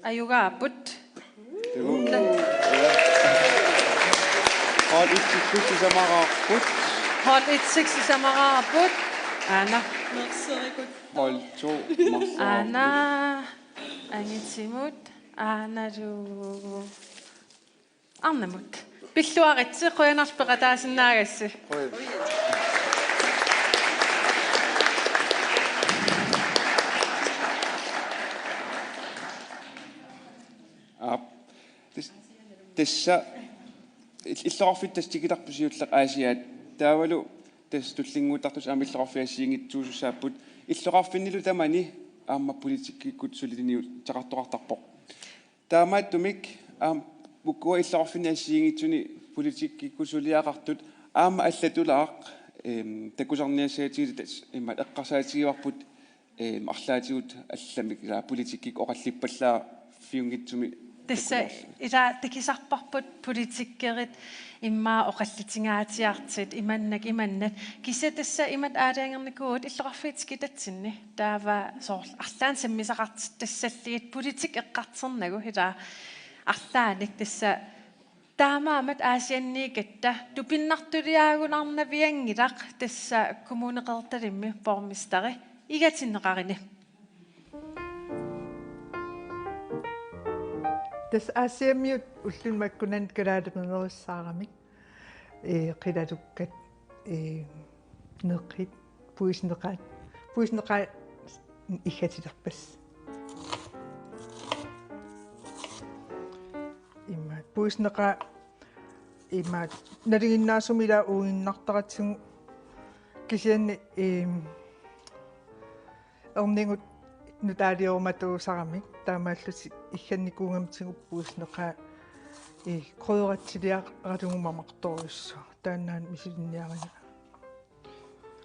ayugaaput Hold 1-6 samaraarput. Hold 1-6 samaraarput. Anna. Hold 2 marsaarput. Anna. Angitsimut. Anna du. Arnamut. Pilluaritsi qoyanarpeqataasinnaagасsi. Tessa иллорфиттас тикиларпусиуллеq аасиаат таавалу тас туллингуутартус аамиллорфиассиингитсуусааппут иллорфиннилу тамани аама политиккиккут сулилиниу тақартоқартарпоқ таамаат тумик уккуа иллорфиниассиингитсуни политиккиккут сулиақартут аама аллатулаақ такусарниассаатигит иммат эққарсаатигиварпут арлаатигут алламик ила политиккик оқаллиппаллаа фиунгитсуми Tessa ida tekisarparput politikkerit imma oqallitigaatiartit imannat kisa tessa imat aadaangernikkuut illoraffiitskitatsinni taava soorl arlaan sammisaqartit tassalligit politik eqqarternagu hila arlaanik tessa taamaamat aasianniikatta tupinnartuliaagunarnaviangilaq tessa kommuneqertalimmi pormistari igatinneqarini Das asiamiut ullunmakkunan kalaatanerissaaramik qilalukkat neqqit puisneqaat igatilerpas imma puisneqa imma naliginnaasumila uinnartaratsigu kisianni erningut nutaaliormatuusaramik таамааллути игганникуунгамтигуппуусneqa крудератсилиақаралугумамарторуссу тааннаан мисилинниарина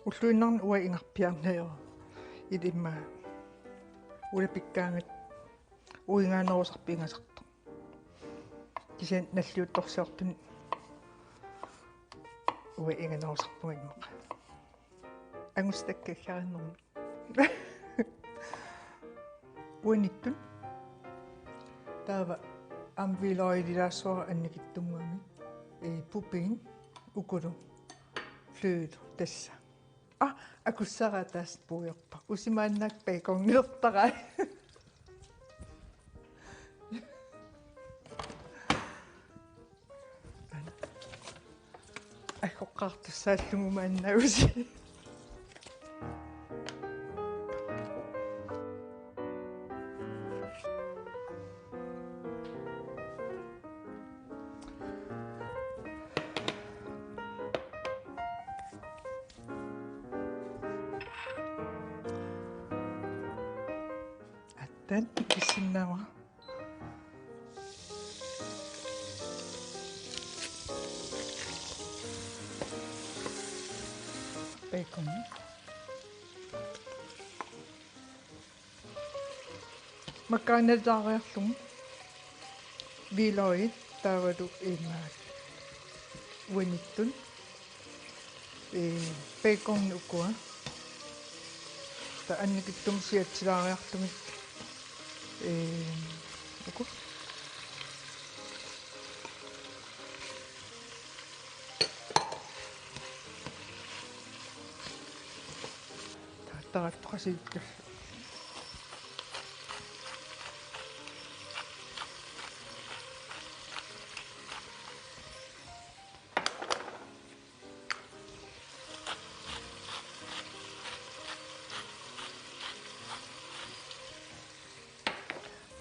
уллуиннарни уа ингарпиарнаеро илимма улапиккаангат уингаанерусарпингасарто кисен наллиутторсиортуни уа инганерусарпугиммеqa ангустаккаггариннерми униттун таава амвилоидилаассуара анникиттумгами пупин укулу флøt тасса акуссара таас пуйорпа усимааннак пеконгилертараа акоққартуссааллугумааннауси Dann ikissinnawa bacon makkaanalaareerlum viloit taavalu imaat wanittun bacon ukua ta annikittum siatsilaariartumik oku taratqasiittall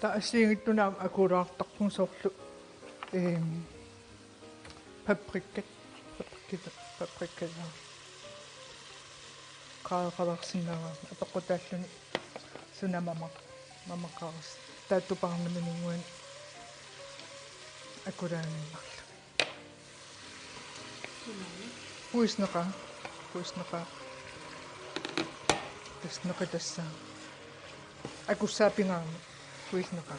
таасиигиттунаам акулаартарпун соорлу паприкка qaaqalarsinnaava atoqqutaalluni sunamamaqaras taattuparnamininguan akulaanimmarlu puisneqa tasneqa tassa akussaapigaarmi puisneqa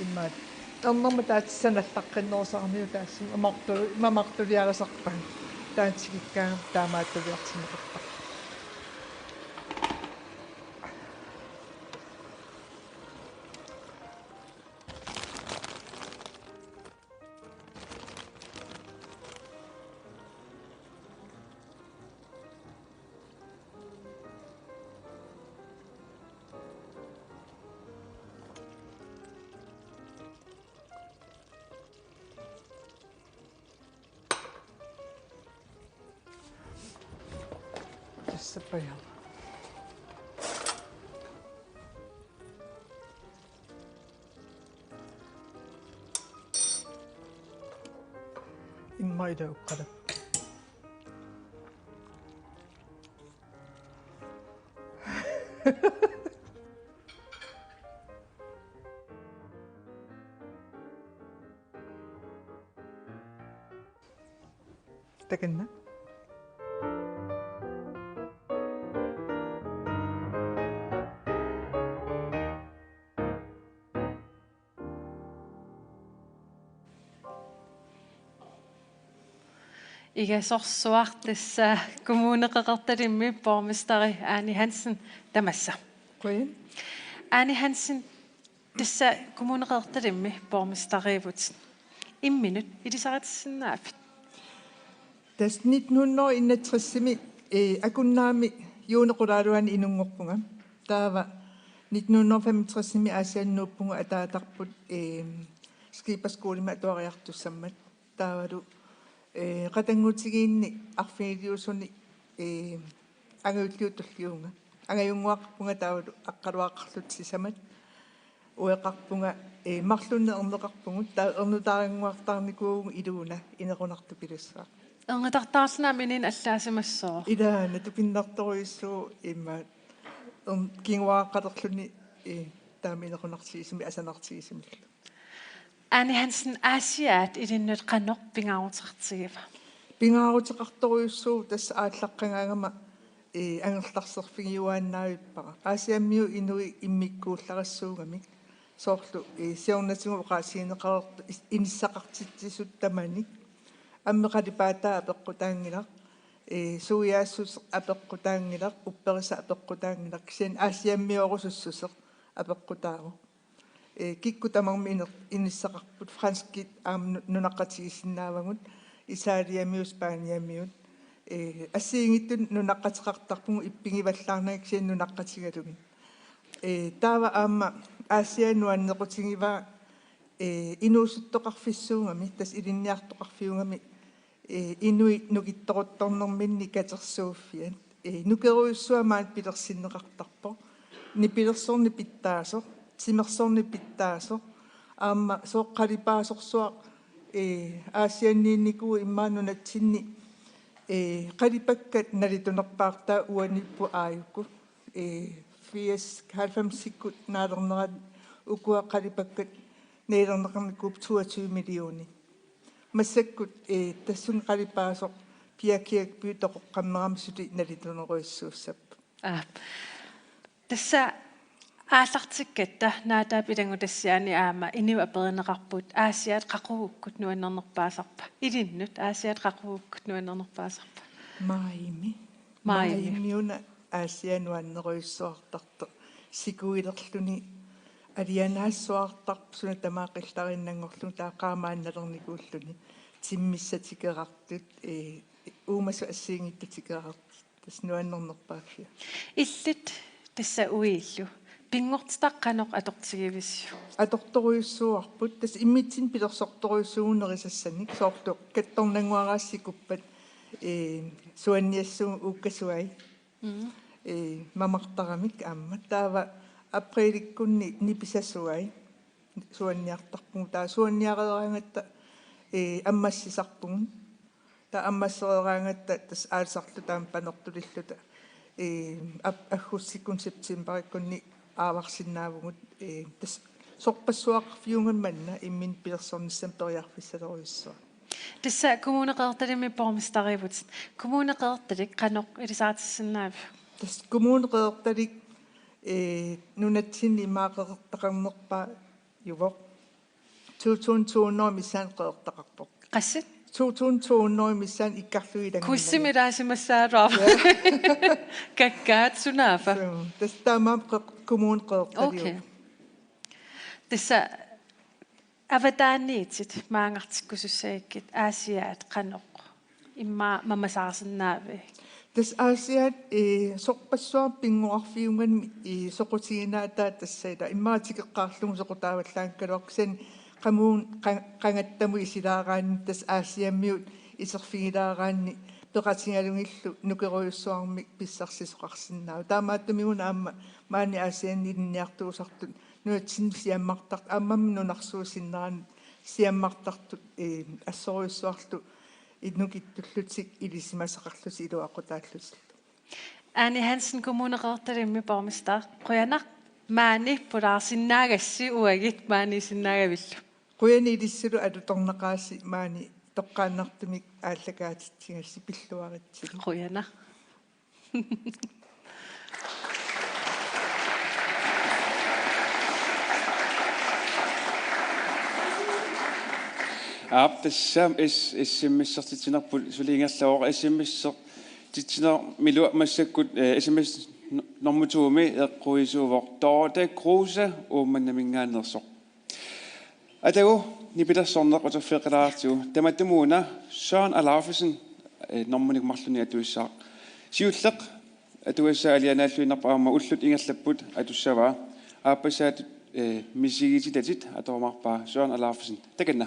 immaat ernerma taatsanallaqqinnerisaarmiu taassi mamartulialasarpan таанцигиккаам таамааттулиартинеқарпа Qajala. Imma ida uqqala. Takenna. Iga sorsuartissa kommuneqeqartalimmi borgmesteri Ani Hansen tamassa. Kuin? Ani Hansen tissa kommuneqeqartalimmi borgmesteriivut. Imminut ilisaaritsinnaafit. Tas 1961 akunnaami juunequlaaluani inunngorpunga. Taava 1965 aasiannuuppunga ataatarput skipaskoolima atuariartussammat. Taavalu qatanguutigiinni arfiiliusuni angaulliutulliunga. Angayunguaqpunga taavalu aqqaluaqqarlutsisamat. Ueqarpunga marlunne erneqarpungut taa ernutaaranguartarnikuugu iluuna inequnartu pilussaaq. Ernetartaarlunaaminin allaasimассоо. Ilaana tupinnartoruissuu imma kinguaaqqaterluni taaminequnartiisimi asanartiisimillu. Ani Hansen Asiat ilinnut qannoq pingaarutiqartigiva. Pingaarutiqartoruissuu tassa ааllaqqangaangama angerlarserfigiuaannaavippaqa. Aasiammiu inui immikkuullarissuugami soorlu siornatigu uqaasiineqarertu inissaqartitsisuttamani аммеқалипаатаа апеққутаангилақ суяассус апеққутаангилақ уппериса апеққутаангилақ кисиан аасиаммиорусуссусеқ апеққутаагу киккутамарми иниссақарпут франскит аам нунаққатигиссиннаавагут исаалиамиус пааниамиут ассиингиттун нунаққатеқартарпугу иппигиваллаарнаа кисиан нунаққатигалугин таава аама аасиануаннеқутигива инуусуттоқарфиссуугами тас илинниартоқарфиугами инуи нукитторутторнэрминни катерсууффиан нукеруйуссуамаат пилерсиннеқартарпо нипилерсорни питтаасо тимерсорни питтаасо аама сооққалипаасорсуа аасианниинникуу иммаанунатсинни қалипаккат налитунерпаартаа уаниппу ааюкку фиес халфамсиккут наалернерат укуа қалипаккат нейлернеқарникууп 22 миллиони массаккут тассун қалипаасоқ пиакиак пиутоқоққаммерамсути налитунеруиссууссап тасса ааллартиккатта наатаа пилангутассиани аама инива перинеқарпут аасиат қақууккут нуаннернерпаасарпа илиннут аасиат қақууккут нуаннернерпаасарпа маимиуна аасиануаннеруиссуартарто сикуилерлүни алианаассуартарпсуна тамаақиллариннангорлу таақаамаанналерникууллуни тиммиссатикерартут уумасу ассиингиттатикерартут тас нуаннернерпааффиа иллит тасса уииллу пингортитаққаноқ атортигивиссу аторторуйуссуарпут тас иммитсин пилерсорторуйуссуунерисассаник соорлу катторнангуараассикуппат суанниассуу уккасуай мамартарамик аама таава априликкунни ниписассуай суанниартарпугу таа суанниарераангатта аммассисарпугун таа аммассерераангатта тас аалсарлу таам панертулиллута аггуссиккун септембериккунни ааварсиннаавгут тас сорпассуақарфиунгамманна иммин пилерсорниссам периарфиссалеруйуссуа тасса коммунеқарталими боргместеривут коммунеқарталик қаноқ илисаатиссиннаав тас коммунеқарталик нунатсинни маақеқартақарнерпа ювоқ 2002 миссан қеэртақарпоқ qassat 2002 миссан иккарлуилангана куссимилаасимассаараа каккаат сунаафа тастаамаам коммунеқарталиу тасса аватааниитит маангартиккусуссаиккит аасиаат қаноқ имма мамасаарсиннааве тас аасиат сорпассуар пингуарфиунганми соқутигинаатаа тассаила иммаатикеққарлугу соқутааваллаанкалуарксан qamуун qangattamu isilaaраанни тас аасиаммиут исерфигилаараанни тоқатингалунгиллу нукеруйуссуармик писсарсисоқарсинаа таамааттумигуна аама маани асианнилинниартуусартут нуатсин сиаммартарт ааммам нунарсуусиннеран сиаммартартут ассоруйуссуарлу иннукиттуллутик илисимасақарлус илуақутааллусиллу Annie Hansen kommuneqertarimmi borgmester Qujana maani pulaarsinnaagassi uagit maani sinnaagavillu Qujani ilissulu alutornaqaasi maani toqqaannartumik ааллакаатитсигалси пиллуаритсилу Qujana Aaptassam issimmissertitinerpul suliingerlaoq issimmisser titiner milu massakkut SMS normutuumi eqquisuuvoq Dorte Kruse uummannamingaannersoq Atagu nipilersorneq uterfeqalaartigu tamatumuuna Søren Alarfesen normunikmarluni atuissaaq siulleq atuassa alianaalluinarpa aama ullut ingerlapput atussavaa aappasaat misigititatit atormarpaa Søren Alarfesen takanna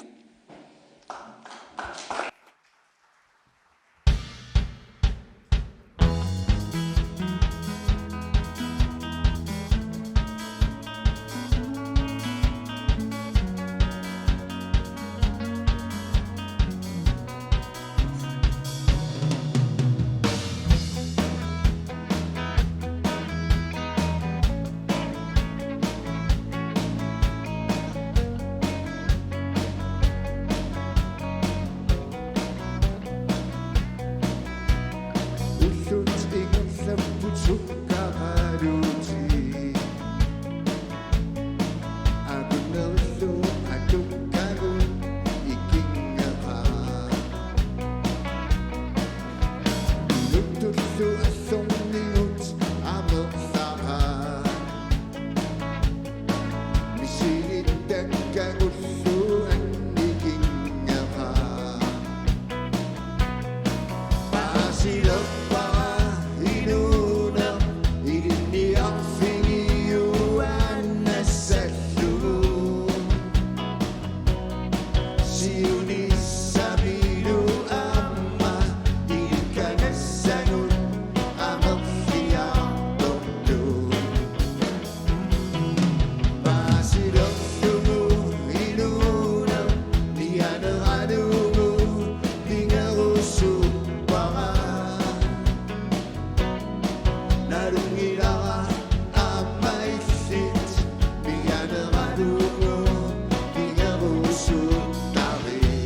Mianeradugo, Pingarusu, Dari.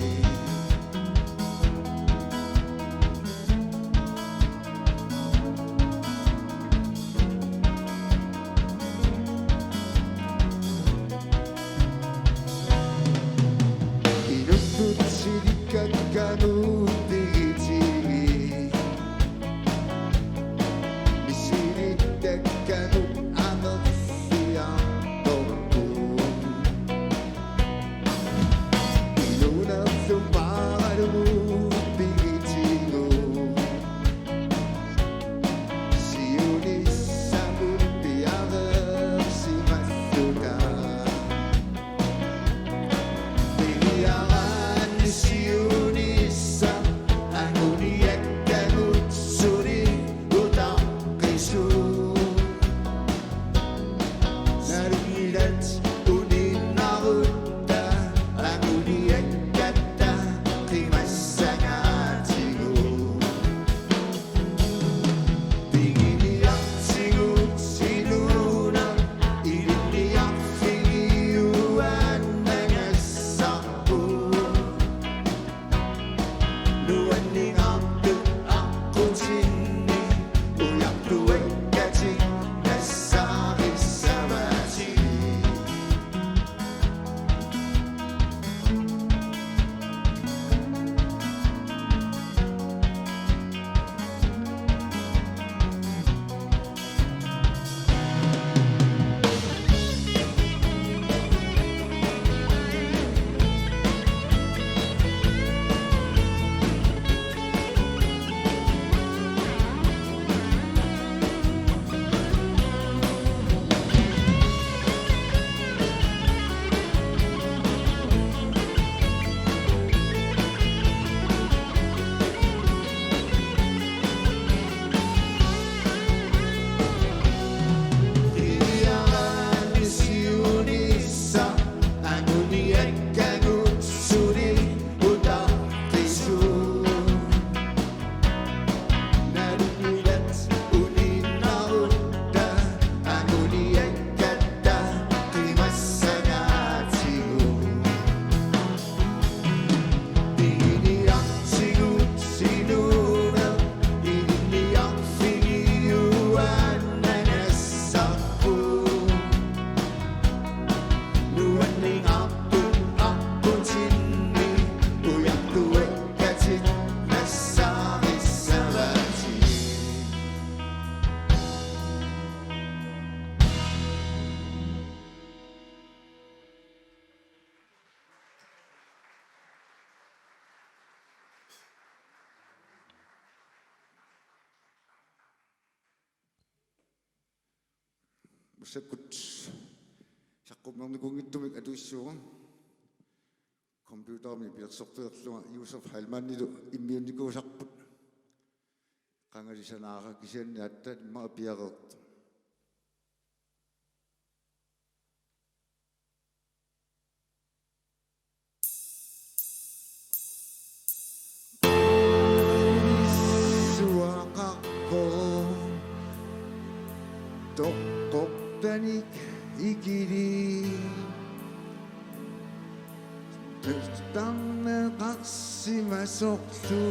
Musakkut saqqummernikungittumik atuissuuga computermi pilersortuerlunga Yusuf Halmanilu immiunnikuusarput qangalisanaara kisianni attat imma apiaqert suaqaqko toqqortanik ikili Tanne qassimasorlu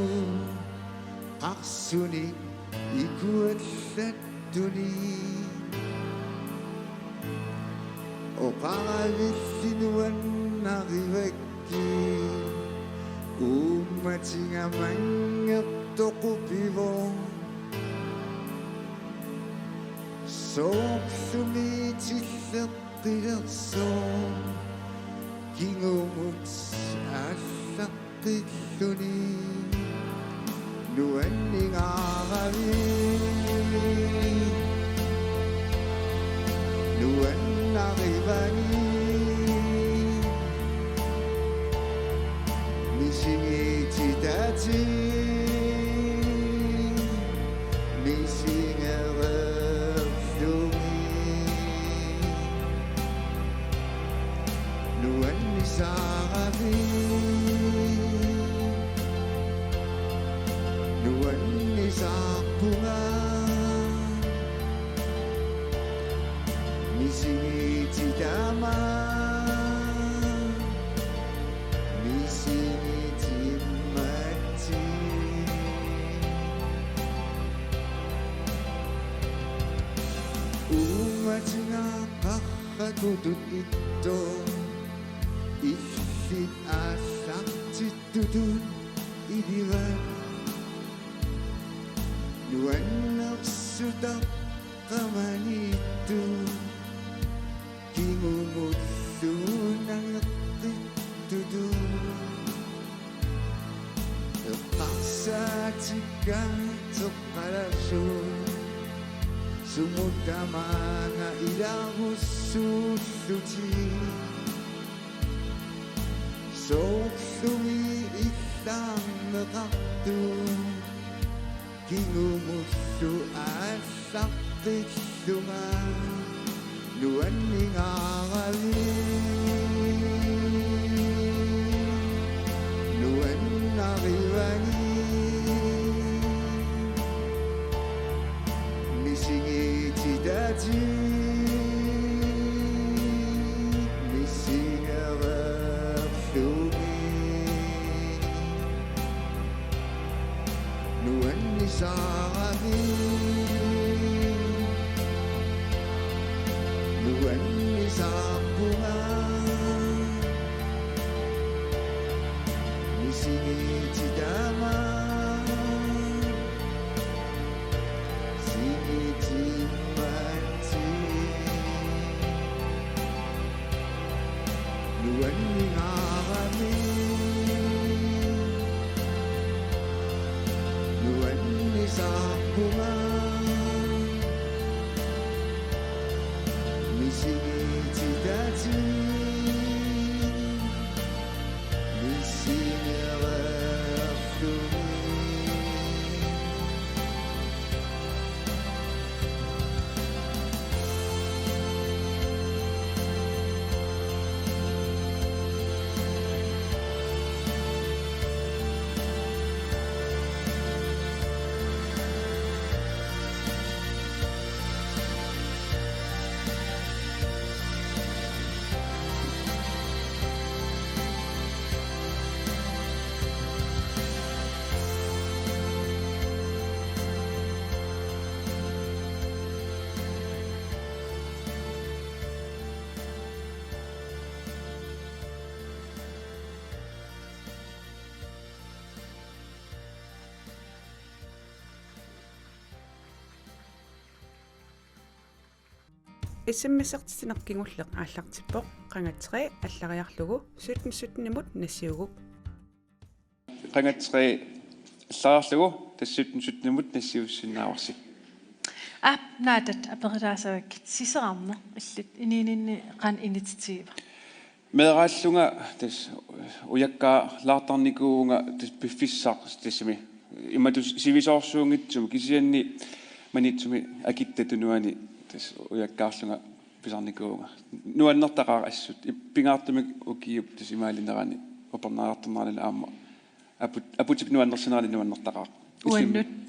qarsuni ikuallattuni oqaravillinuannarivakki uummatingamangertoqupivo soorlumiitilleqqilersoor kingumuts allaqqilluni nuanningaaravi nuannarivani misingititati Saravi nuanni sapunga misingiti dama misingiti mati umatinga kakakudut ito Isit asak citudun idiwan Nuanak sudak kamanitu Kimumutu ng titudun Paksa tika tukarasun Sumutama na ilahus susuti Soksumi itang nakaktu Kinumusu at sakit dungan Nuanning akali Nuan nakivani Misingit dati Saravi nuanni sapunga misingiti dama singiti mati nuanni ngarami Sapunga misingiti dati misingerafdumi SMS-ертитинеркигуллеq ааллартиппоq qangateri allariarlugu 1717-nimut nassiuguk qangateri allariarlugu tassuttenimut nassiussinnaavarsik naatat aperilaasaakit siseramner illut iniininni qan initiatiiva Meeraallunga tas ujakkaa laartarnikuunga tas piffissaq tassimi immatus sivisoorsuungitsum kisianni manitsumi akittatunuani tas ujakkaarlunga pisarnikuunga nuannertaqaar assut pingaartumik ukiup tas imaalinnerani opernaartarnaarlana aamma aputik nuannersinarali nuannertaqaar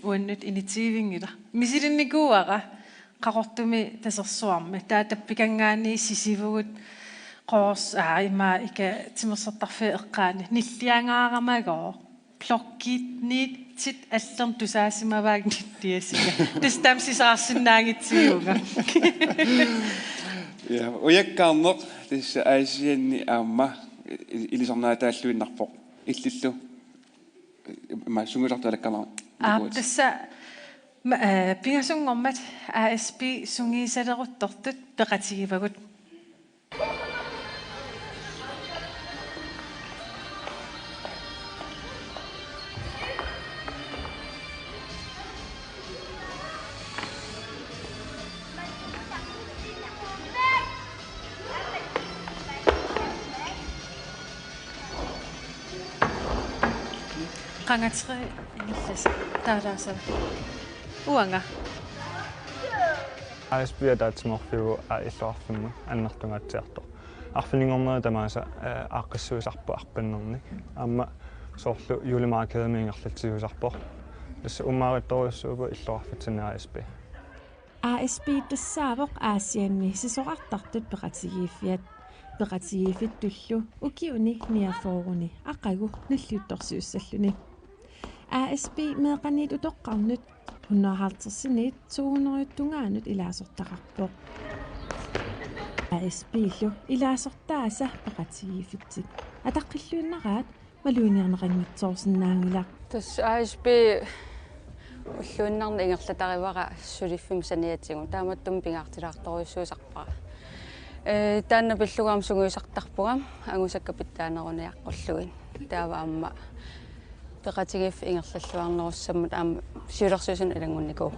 uannut initiativingila misilinikuuaqa qaqortumi tasersuarmi taatappikangaani sisivugut qoors ima ika timersertarfi eqqaani nilliangaaramaagoo plokkiit tit allern tusaasimavaag nittiasiga tastam sisarsinnaangitsiguga ja ujakkaarneq tassa aasianni aamma ilisarnaataalluinnarpoq illillu ma sungulartalakkarnaa tassa pingasungormat ASP sungiisaleruttortut peqatigivagut qangatri ingillas taalaasava uanga ASP taatsimorfigu иллуарфимма аннартунгаатсиарто арфинingorneri tamaasa aaqqissuisarpu arpannernik amma soorlu julimarkeedamiingerlatsiusarpoq tassa umaarittoruissuugu illuarfitsinna ASP tassaavoq aasianni sisoqartartut peqatigiiffiat peqatigiiffit tullu ukiuni niafooruni aqagu nalliuttorsiussalluni ASP meeqaniit utoqqarnut 150 200 ilaasortaqarpoq ASP illu ilaasortaasa peqatigiiffitsit ataqqilluunnaraat maluuniarneqanngitsoorsinnaangila tas ASP уллуиннарна ингерлатаривара сулиффим саниатсигу тааматтум пингаартилаарторуйссуусарпара таанна пиллугаам сугуисартарпугам агусакка питтаанеруниаққуллугин таава амма пеқатигиф ингерлаллуарнеруссаммат аама сиулерсуусун илангунникуу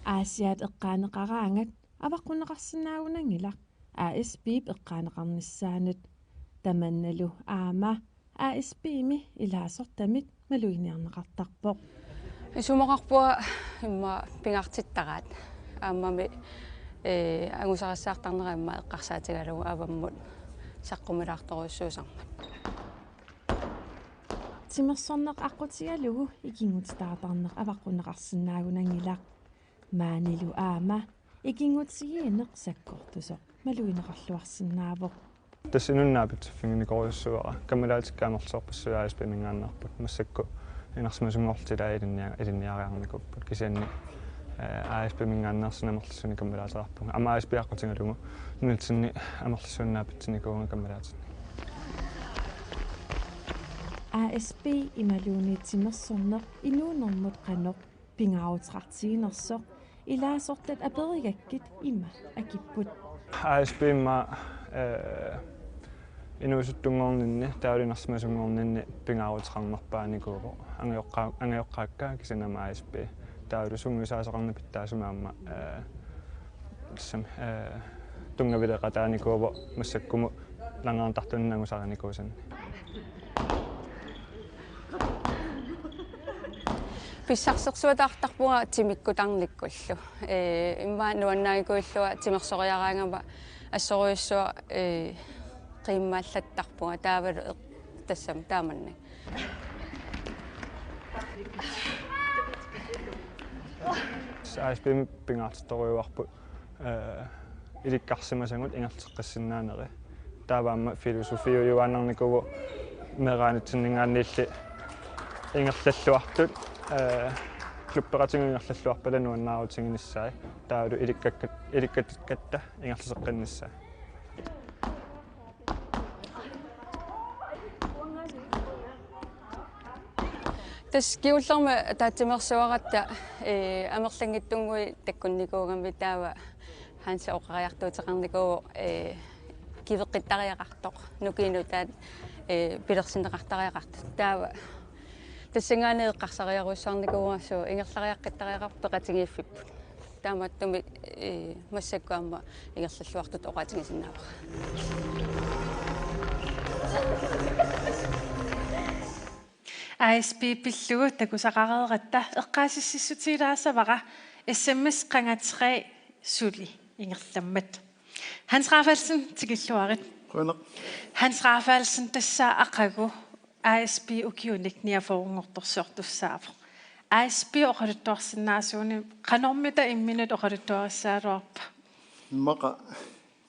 аасиат эққаанеқараангат аваққунеқарсинаагунангила ASP эққаанеқарниссаанут таманналу аама ASP-ми илаасортамит малуиниарнеқартарпоқ исумоқарпуа имма пингаартиттараат ааммами агусарассаартарнера имма эққарсаатигалугу аваммут саққумилаарторуйссуусармат тимерсорнеқ аққутигалугу икингутитаартарнеқ аваққунеқарсинаагунангилақ маанилу аама икингутигиинеқ саккортусоқ малуинеқарлуарсинаавоқ тассинуннаапитсиффигникоруйссуара камалаатиккаамерлсоорпассуа ASP мингааннарпут массакку инарсмасунгортила илинниариарникуппут кисианни ASP мингааннерсинамерлссуни камалаатеқарпунга ама ASP аққутингалугу нунилтинни амерлссууннаапитсиникуунга камалаатин ASP ималуунитсимерсорнеқ инуунэрмут қаноқ пингаарутеқартигинерсоқ илаасортат аперигаккит има акиппут ASP ма инуусуттунгорнинни таалинерсмасунгорнинни пингаарутеқарнерпааникуупо ангиоққаакка кисанама ASP таалу сунгисаасеқарна питтаасумаама сам тунгавилеқатааникуупо массаккуму лангаартартуннагусараникуусан писсарсерсуатаартарпуга тимиккутарниккуллу имма нуаннаагикуиллуа тимерсориараангама ассоруйссуа qimmaallаттарпуга таавалу тассам тааманни ASP пингаартторуйуарпу иликкарсимасангут ингертеққассиннаанери тааваама философиу юааннарникугу мераанитсиннингаанниилли ингерллуартут клупператингингерллуарпала нуаннаарутингиниссаа таалу иликкатта ингерлсеққинниссаа тас киуллерма таатимерсуаратта амерлангиттунгуи таккунникуугами таава ханса оқариартуутеқарникуу кивеққиттариақартоқ нукину таат пилерсинеқартариақарт таава тассангаанеэққарсариаруссаарникуугасуу ингерлариаққиттариақарпеқатигииффиппут таамааттуми массаккаама игерллуартут оqaатигисиннаава ASP пиллугу такусақареератта эққаасиссутилаасавара SMS qangatré suli ingерламмат Hans Rafaelsen тигиллуарит Hans Rafaelsen тасса ақагу ASP укиуник ниафорунгорторсуартуссаава ASP оқалуттуарсинаасууни qanормита имминут оқалуттуариссаалуарпа мақа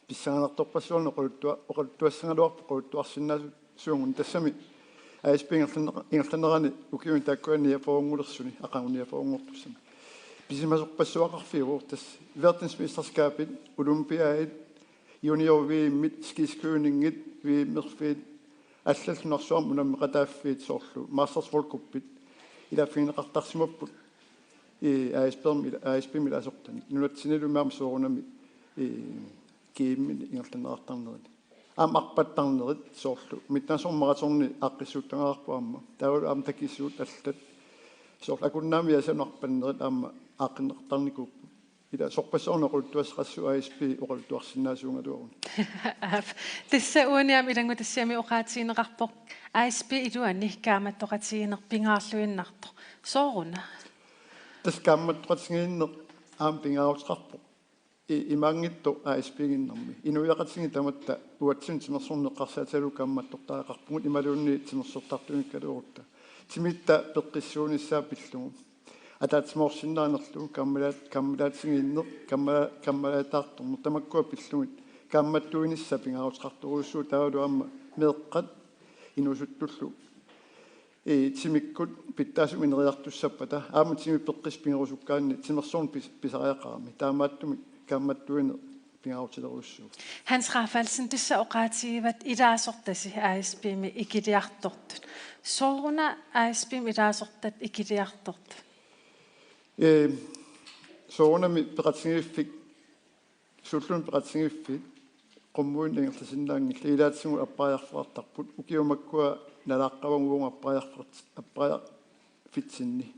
писсаанарторпассуарна оқалуттуассангалуарпа қулуттуарсинаасу суунгун тассами ASP ингерланерани укиун тааккуани ниафорунгулерсуни ақагуниафорунгортуссами писимасорпассуақарфиу тас вертенсмистерскапит олимпиаит юниорвииммит скискүүнингит вииммерфиит аллалнерсуарму наммеқатааффиит соорлу мастерс волкуппит илаффинеқартарсимаппут ASP миласортани нунатсинилумаам соорунами кииммини ингерланеқартарнерани амарпаттарнерит соорлу миттаасормараторни аққиссууттангаарпуамма таавалу аам такиссуут аллат соорлу акуннаами ясанарпаннерит аама аққиннертарникууппут ила сорпассоорнеқултуассеқассу ASP оқалуттуарсинаасуунгалуарун тасса уаниам илангу тассиами оқаатиинеқарпоқ ASP илуани кааматтоқатиинер сооруна тас кааматтоқатингииннер аам пингаарутеқарпоқ имангитто ASP-гиннэрми инуяқатинги таматта уатсин тимерсорнеққарсааталу каамматтортаақарпугут ималуунни тимерсортартуниккалуурутта тимитта пеққиссууниссаа пиллугу атаатсиморсиннаанерлугу каммалаатсигииннер каммалаатаарторну тамаккуа пиллугит каамматтуинисса пингаарутеқарторуссуу таалу аама меэққат инусуттуллу тимиккут питтаасу минериартуссаппата аама тими пеққис пингерусуккаанни тимерсорн писариақарами таамааттуми камматтуин пингаарутилеруссуу Hans Rafaelsen тасса оқаатигиват илаасортаси ASP ми икилиартортут сооруна ASP ми илаасортат икилиартортут соонами пеқатингиффик суллун пеқатингиффик qummuin ingерласиннаангилла илаатсигу аппариарфаартарпут укиумаккуа налааққавангуунга аппариар фитсинни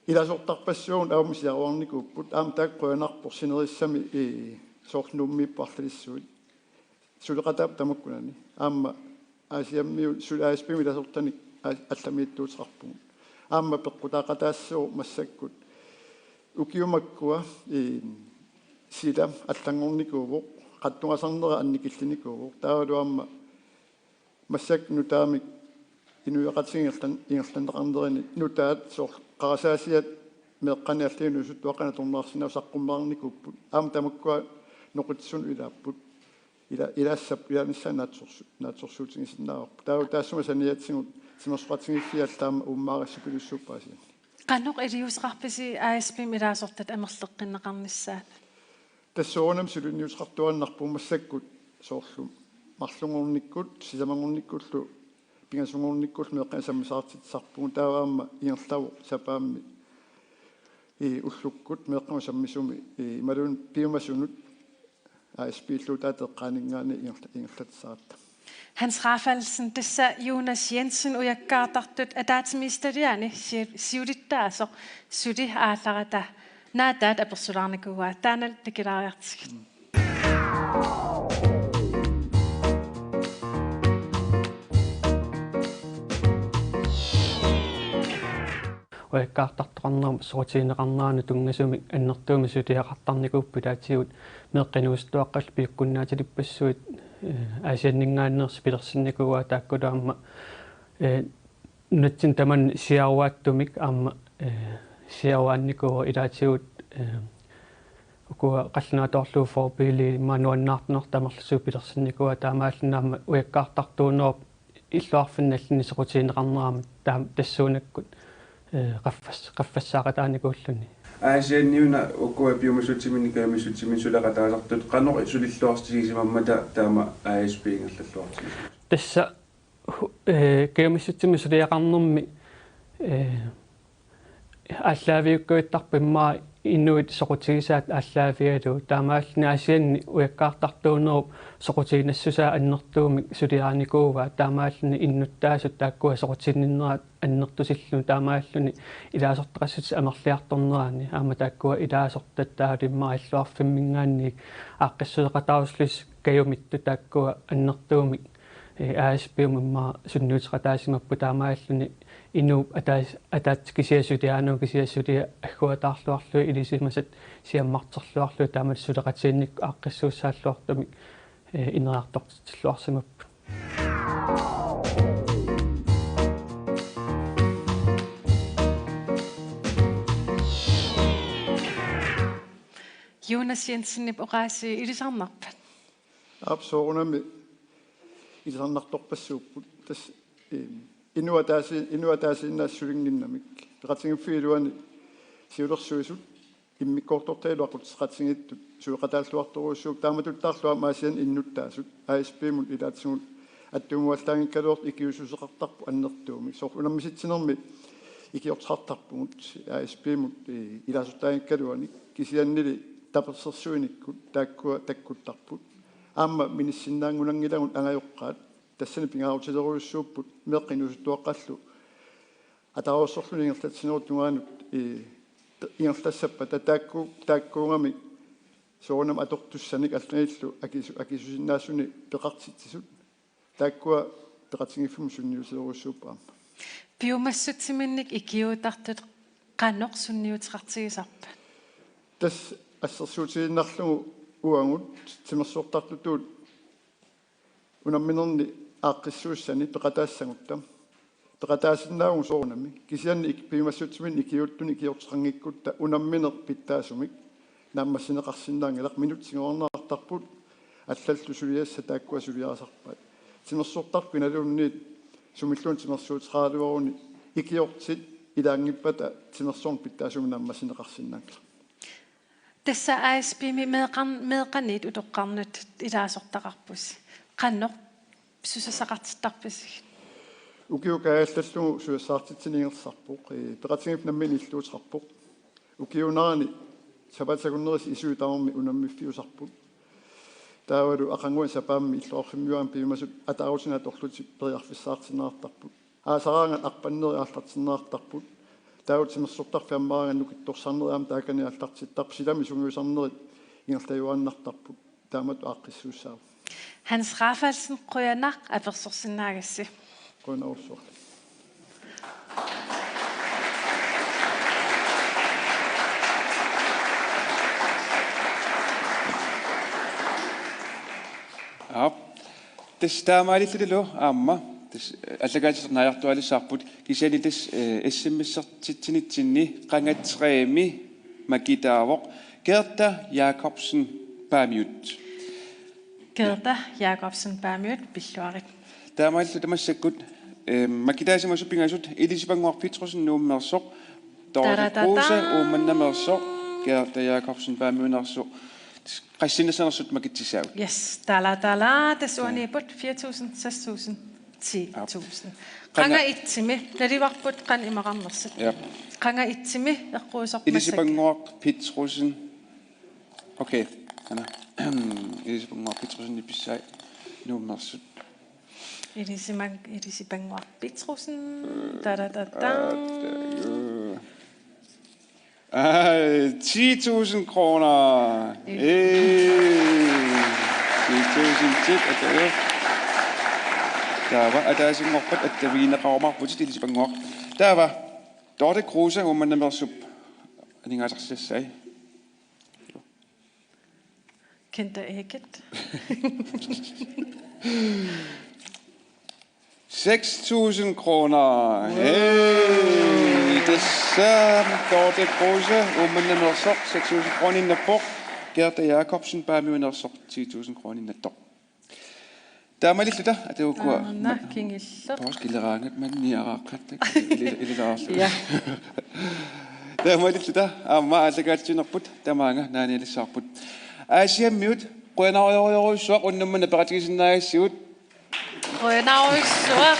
иласортарпассуун аумисиаруарникууппут аам таак қуянарпор синериссами соорлнуммиппарлалиссуит сулеқатаап тамаккунани аама асиаммиу сул ASP иласортаник алламииттуутеқарпугу аама пеққутаақатаассуу массаккут укиумаккуа сила аллангорникуувоқ qattuasarnera annikilliniku taavaluamma massak nutaamik inuiqatigingerlanneqarnerini nutaat soor qarasaasiat meeqqanialliinu suttuaqana tornaarsinau saqqummaarnikupput aam tamakkua noqutsun ilaapput ilaassap ilaanissa naatsorsuutigisinnaarpu taavu taassuma saniatsigut simersqatigiffiallaama ummaarissupilussuuppaasi qannoq iliusqarpisi ASP milaasortat amerleqqinneqarnissaat тассоонам сулунниусқартуаннарпумассаккут соорлу марлунгорниккут сисамангорниккуллу пингасунгорниккуллу меэққасаммисаартитсарпугу тааваама ингерлаву сапаамми уллуккут меэққамасаммисуми ималуун пиумасунут ASP лутаатеққаанингаани ингерлатсаратта Hans Rafaelsen tassa Jonas Jensen ujakkaartartut ataatsimistaliani siulittaaso suli aallarata naataat apersularnikua taanal takilaariartik уяккаартартоқарнерма сорутиинеқарнаани тунгасуми аннертууми сутиақартарникууппулаатигут меэққинуустуаққал пиуккуннаатилиппассуит асианнингааннерс пилерсинникуа тааккулаама нутсин таман сиаруааттумик аама сиаруаанникуа илаатигут укуа қаллунааторлуу форбили мануаннаартнер тамерлсуу пилерсинникуа таамааллинаама уяккаартартуунерп иллуарфинналлини сорутиинеқарнерама таам тассуунаккут qaffassaaqataanikuulluni аасианниуна укуа пиумасутсиминникаамисутсимин сулеқатаалартут qanor sulilluarstigisimamata taama ASP ingерллуартигис тасса кеомиссутсими сулиақарнерми аллаавиуккуиттарпиммаа innuit soqutigisaat ааллаафигалу таамааллни асианни уяккаартартуунеруп соqutiginassusaa аннэртуумик сулиааникуува таамааллни иннуттаасут тааккуа соqutiginнерат аннертусиллу таамааллуни илаасортеқассут амерлиарторнерани аама тааккуа илаасортаттаалиммааллуарфиммингаанник ааққиссулеқатаруслис каюмитту тааккуа аннертуумик ASP-умма сунниутеқатаасимаппу таамааллуни инууп атаат кисиасулиаануу кисиассулиа аггуатаарлуарлуи илисимасат сиаммартерлуарлуи таамат сулеқатиинник ааққиссууссааллуартумик инериартортиллуарсимаппу Jonas Jensen oqaasi ilisarnarpat Absoorunami илисарнарторпассууппут тас инуатаасиннаассулингиннамик пеқатингиффиилуани сиулерсуисут иммиккоортортаилуақут сеқатингиттут суеқатааллуарторуссуук тааматуттаарлуа маасиан иннуттаасут ASP-мут илаатсигут аттуумуаллаангиккалуорт икиусусеқартарпу аннертуумик соор унаммиситсинерми икиортартарпугут ASP-мут илаасуттаангиккалуани кисианнили таперсерсуиниккут тааккуа таккуттарпут аама миниссиннаангунангилагун ангайоққаат тассани пингаарутилеруйуссууппут меққинусуттуаққаллу атаруссорлуни ингерлатсинерут нуаанут ингерлассаппа тааккуунгами соонам атортуссаник алланиллу акисусиннаассуни пеқартитсисут тааккуа пеқатингиффум сунниусилеруйуссууппаа пиумассутсиминник икиутартут қанеқ сунниутеқартигисарпа тас ассерсуутигиннарлугу уангут тимерсуортартутуут унамминерни ааққиссууссани пеқатаассагуттам пеқатаасиннаагун соорнами кисианни пимассутсимин икиуттуни киортеқангиккутта унамминер питтаасумик нааммассинеқарсиннаангилақ минутсигорнаартарпут аллалту сулиасса тааккуа сулиарасарпаат тимерсуортарпу налуунниит сумиллуун тимерсуутеқаалуаруни икиортит илаангиппата тимерсуорн питтаасуми нааммассинеқарсиннаангилақ Tässä ASP meeqanit utoqqarnut ilaasортaqarpus qannoq susasaqartittarpasi ukiukaallallungu suassaartitsiniingersarpoq peqatingip nammin illuuteqarpoq ukiunarani sapatagunneris isuutaarmi unammiffiusarput taavalu aqanguan sapaammi illuorrimmiuam piimasut ataarutina torluti periarfissaartinaartarput aasaraangan arpanneri aallartinnaartarput таутимерсортарфиаммааганнук итторсарнераам таакани аллартиттарп силами сунгуисарнерит ингерлаюаннартарпут таамат ааққиссууссаа Hans Rafaelsen quyannaq аперсорсинааgassi qunaussor Testaamaalillulu aamma аллагаатисернаajortualissaarput кисиани тас эссиммиссертитсинитсинни qangatreemi makitaavoq Gerda Jacobsen Bamiut Gerda Jacobsen Bamiut pilluarit таамааллу тамассаккут макитаасимасуппингаасут Elisabeth Petrusen nuummersoq Dorte uumannamерsoq Gerda Jacobsen Bamiunersoq qassinnassanersut makitsissaau Yes tala tasuaniiput 4000 6000 10,000. Qanga itsimi nalivarput qan imaqarnersat. Ja. Qanga itsimi eqquusormassak. Elisabeth Petrusen. Okay. Ana. Elisabeth Petrusen ipissai nuummersut. Elisabeth Petrusen. 10,000 kroner. 10,000 tit at det Der var атаасингорпат аттавигинеқарумарпутит илисипангуақ таава Dorte Kruse умманнамерсуп анингаасарсиассай Kinder ægget 6,000 kroner. Hey, det er Dorte Kruse ummannamерсоқ 6,000 kroner innappoq Gerda Jacobsen Bamiunersoq 10,000 kroner innattoq таамалиллута атуукуа наккингиллер пооскилераангат манниарааққаттак илилаарсу я таамалиллута аама аллагаатсинерпут тамаанга нааниалиссаарпут аасиаммиут қуянариориоруссуақ уннуммана пеқатигисиннаагассиут қуянариоруссуақ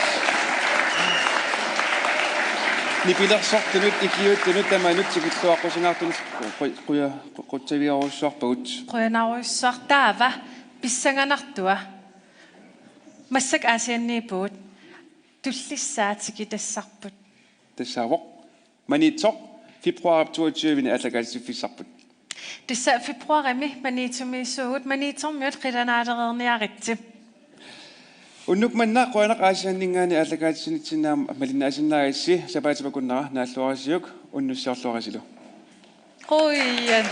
Nipilersortunut ikiuttunut tamanut sikitluaqqusingaartunut quttaviaruussuarpagut. Quyanauissuartaava pissanganartua. Massak aasianniipuut tullissaatikidassarput. Tassavoq manitsoq februar 22 allagaatsuffissarput. Tissa februarimi manitumiisuut manitormiut qilanaalererniaritsi. Unnuk manna quanaq aasianningaani allagaatsinitsinnaam malinnaasinnaagissi sapaatipakunnara naalluarisiuk unnussiorluarisilu. Qoyan.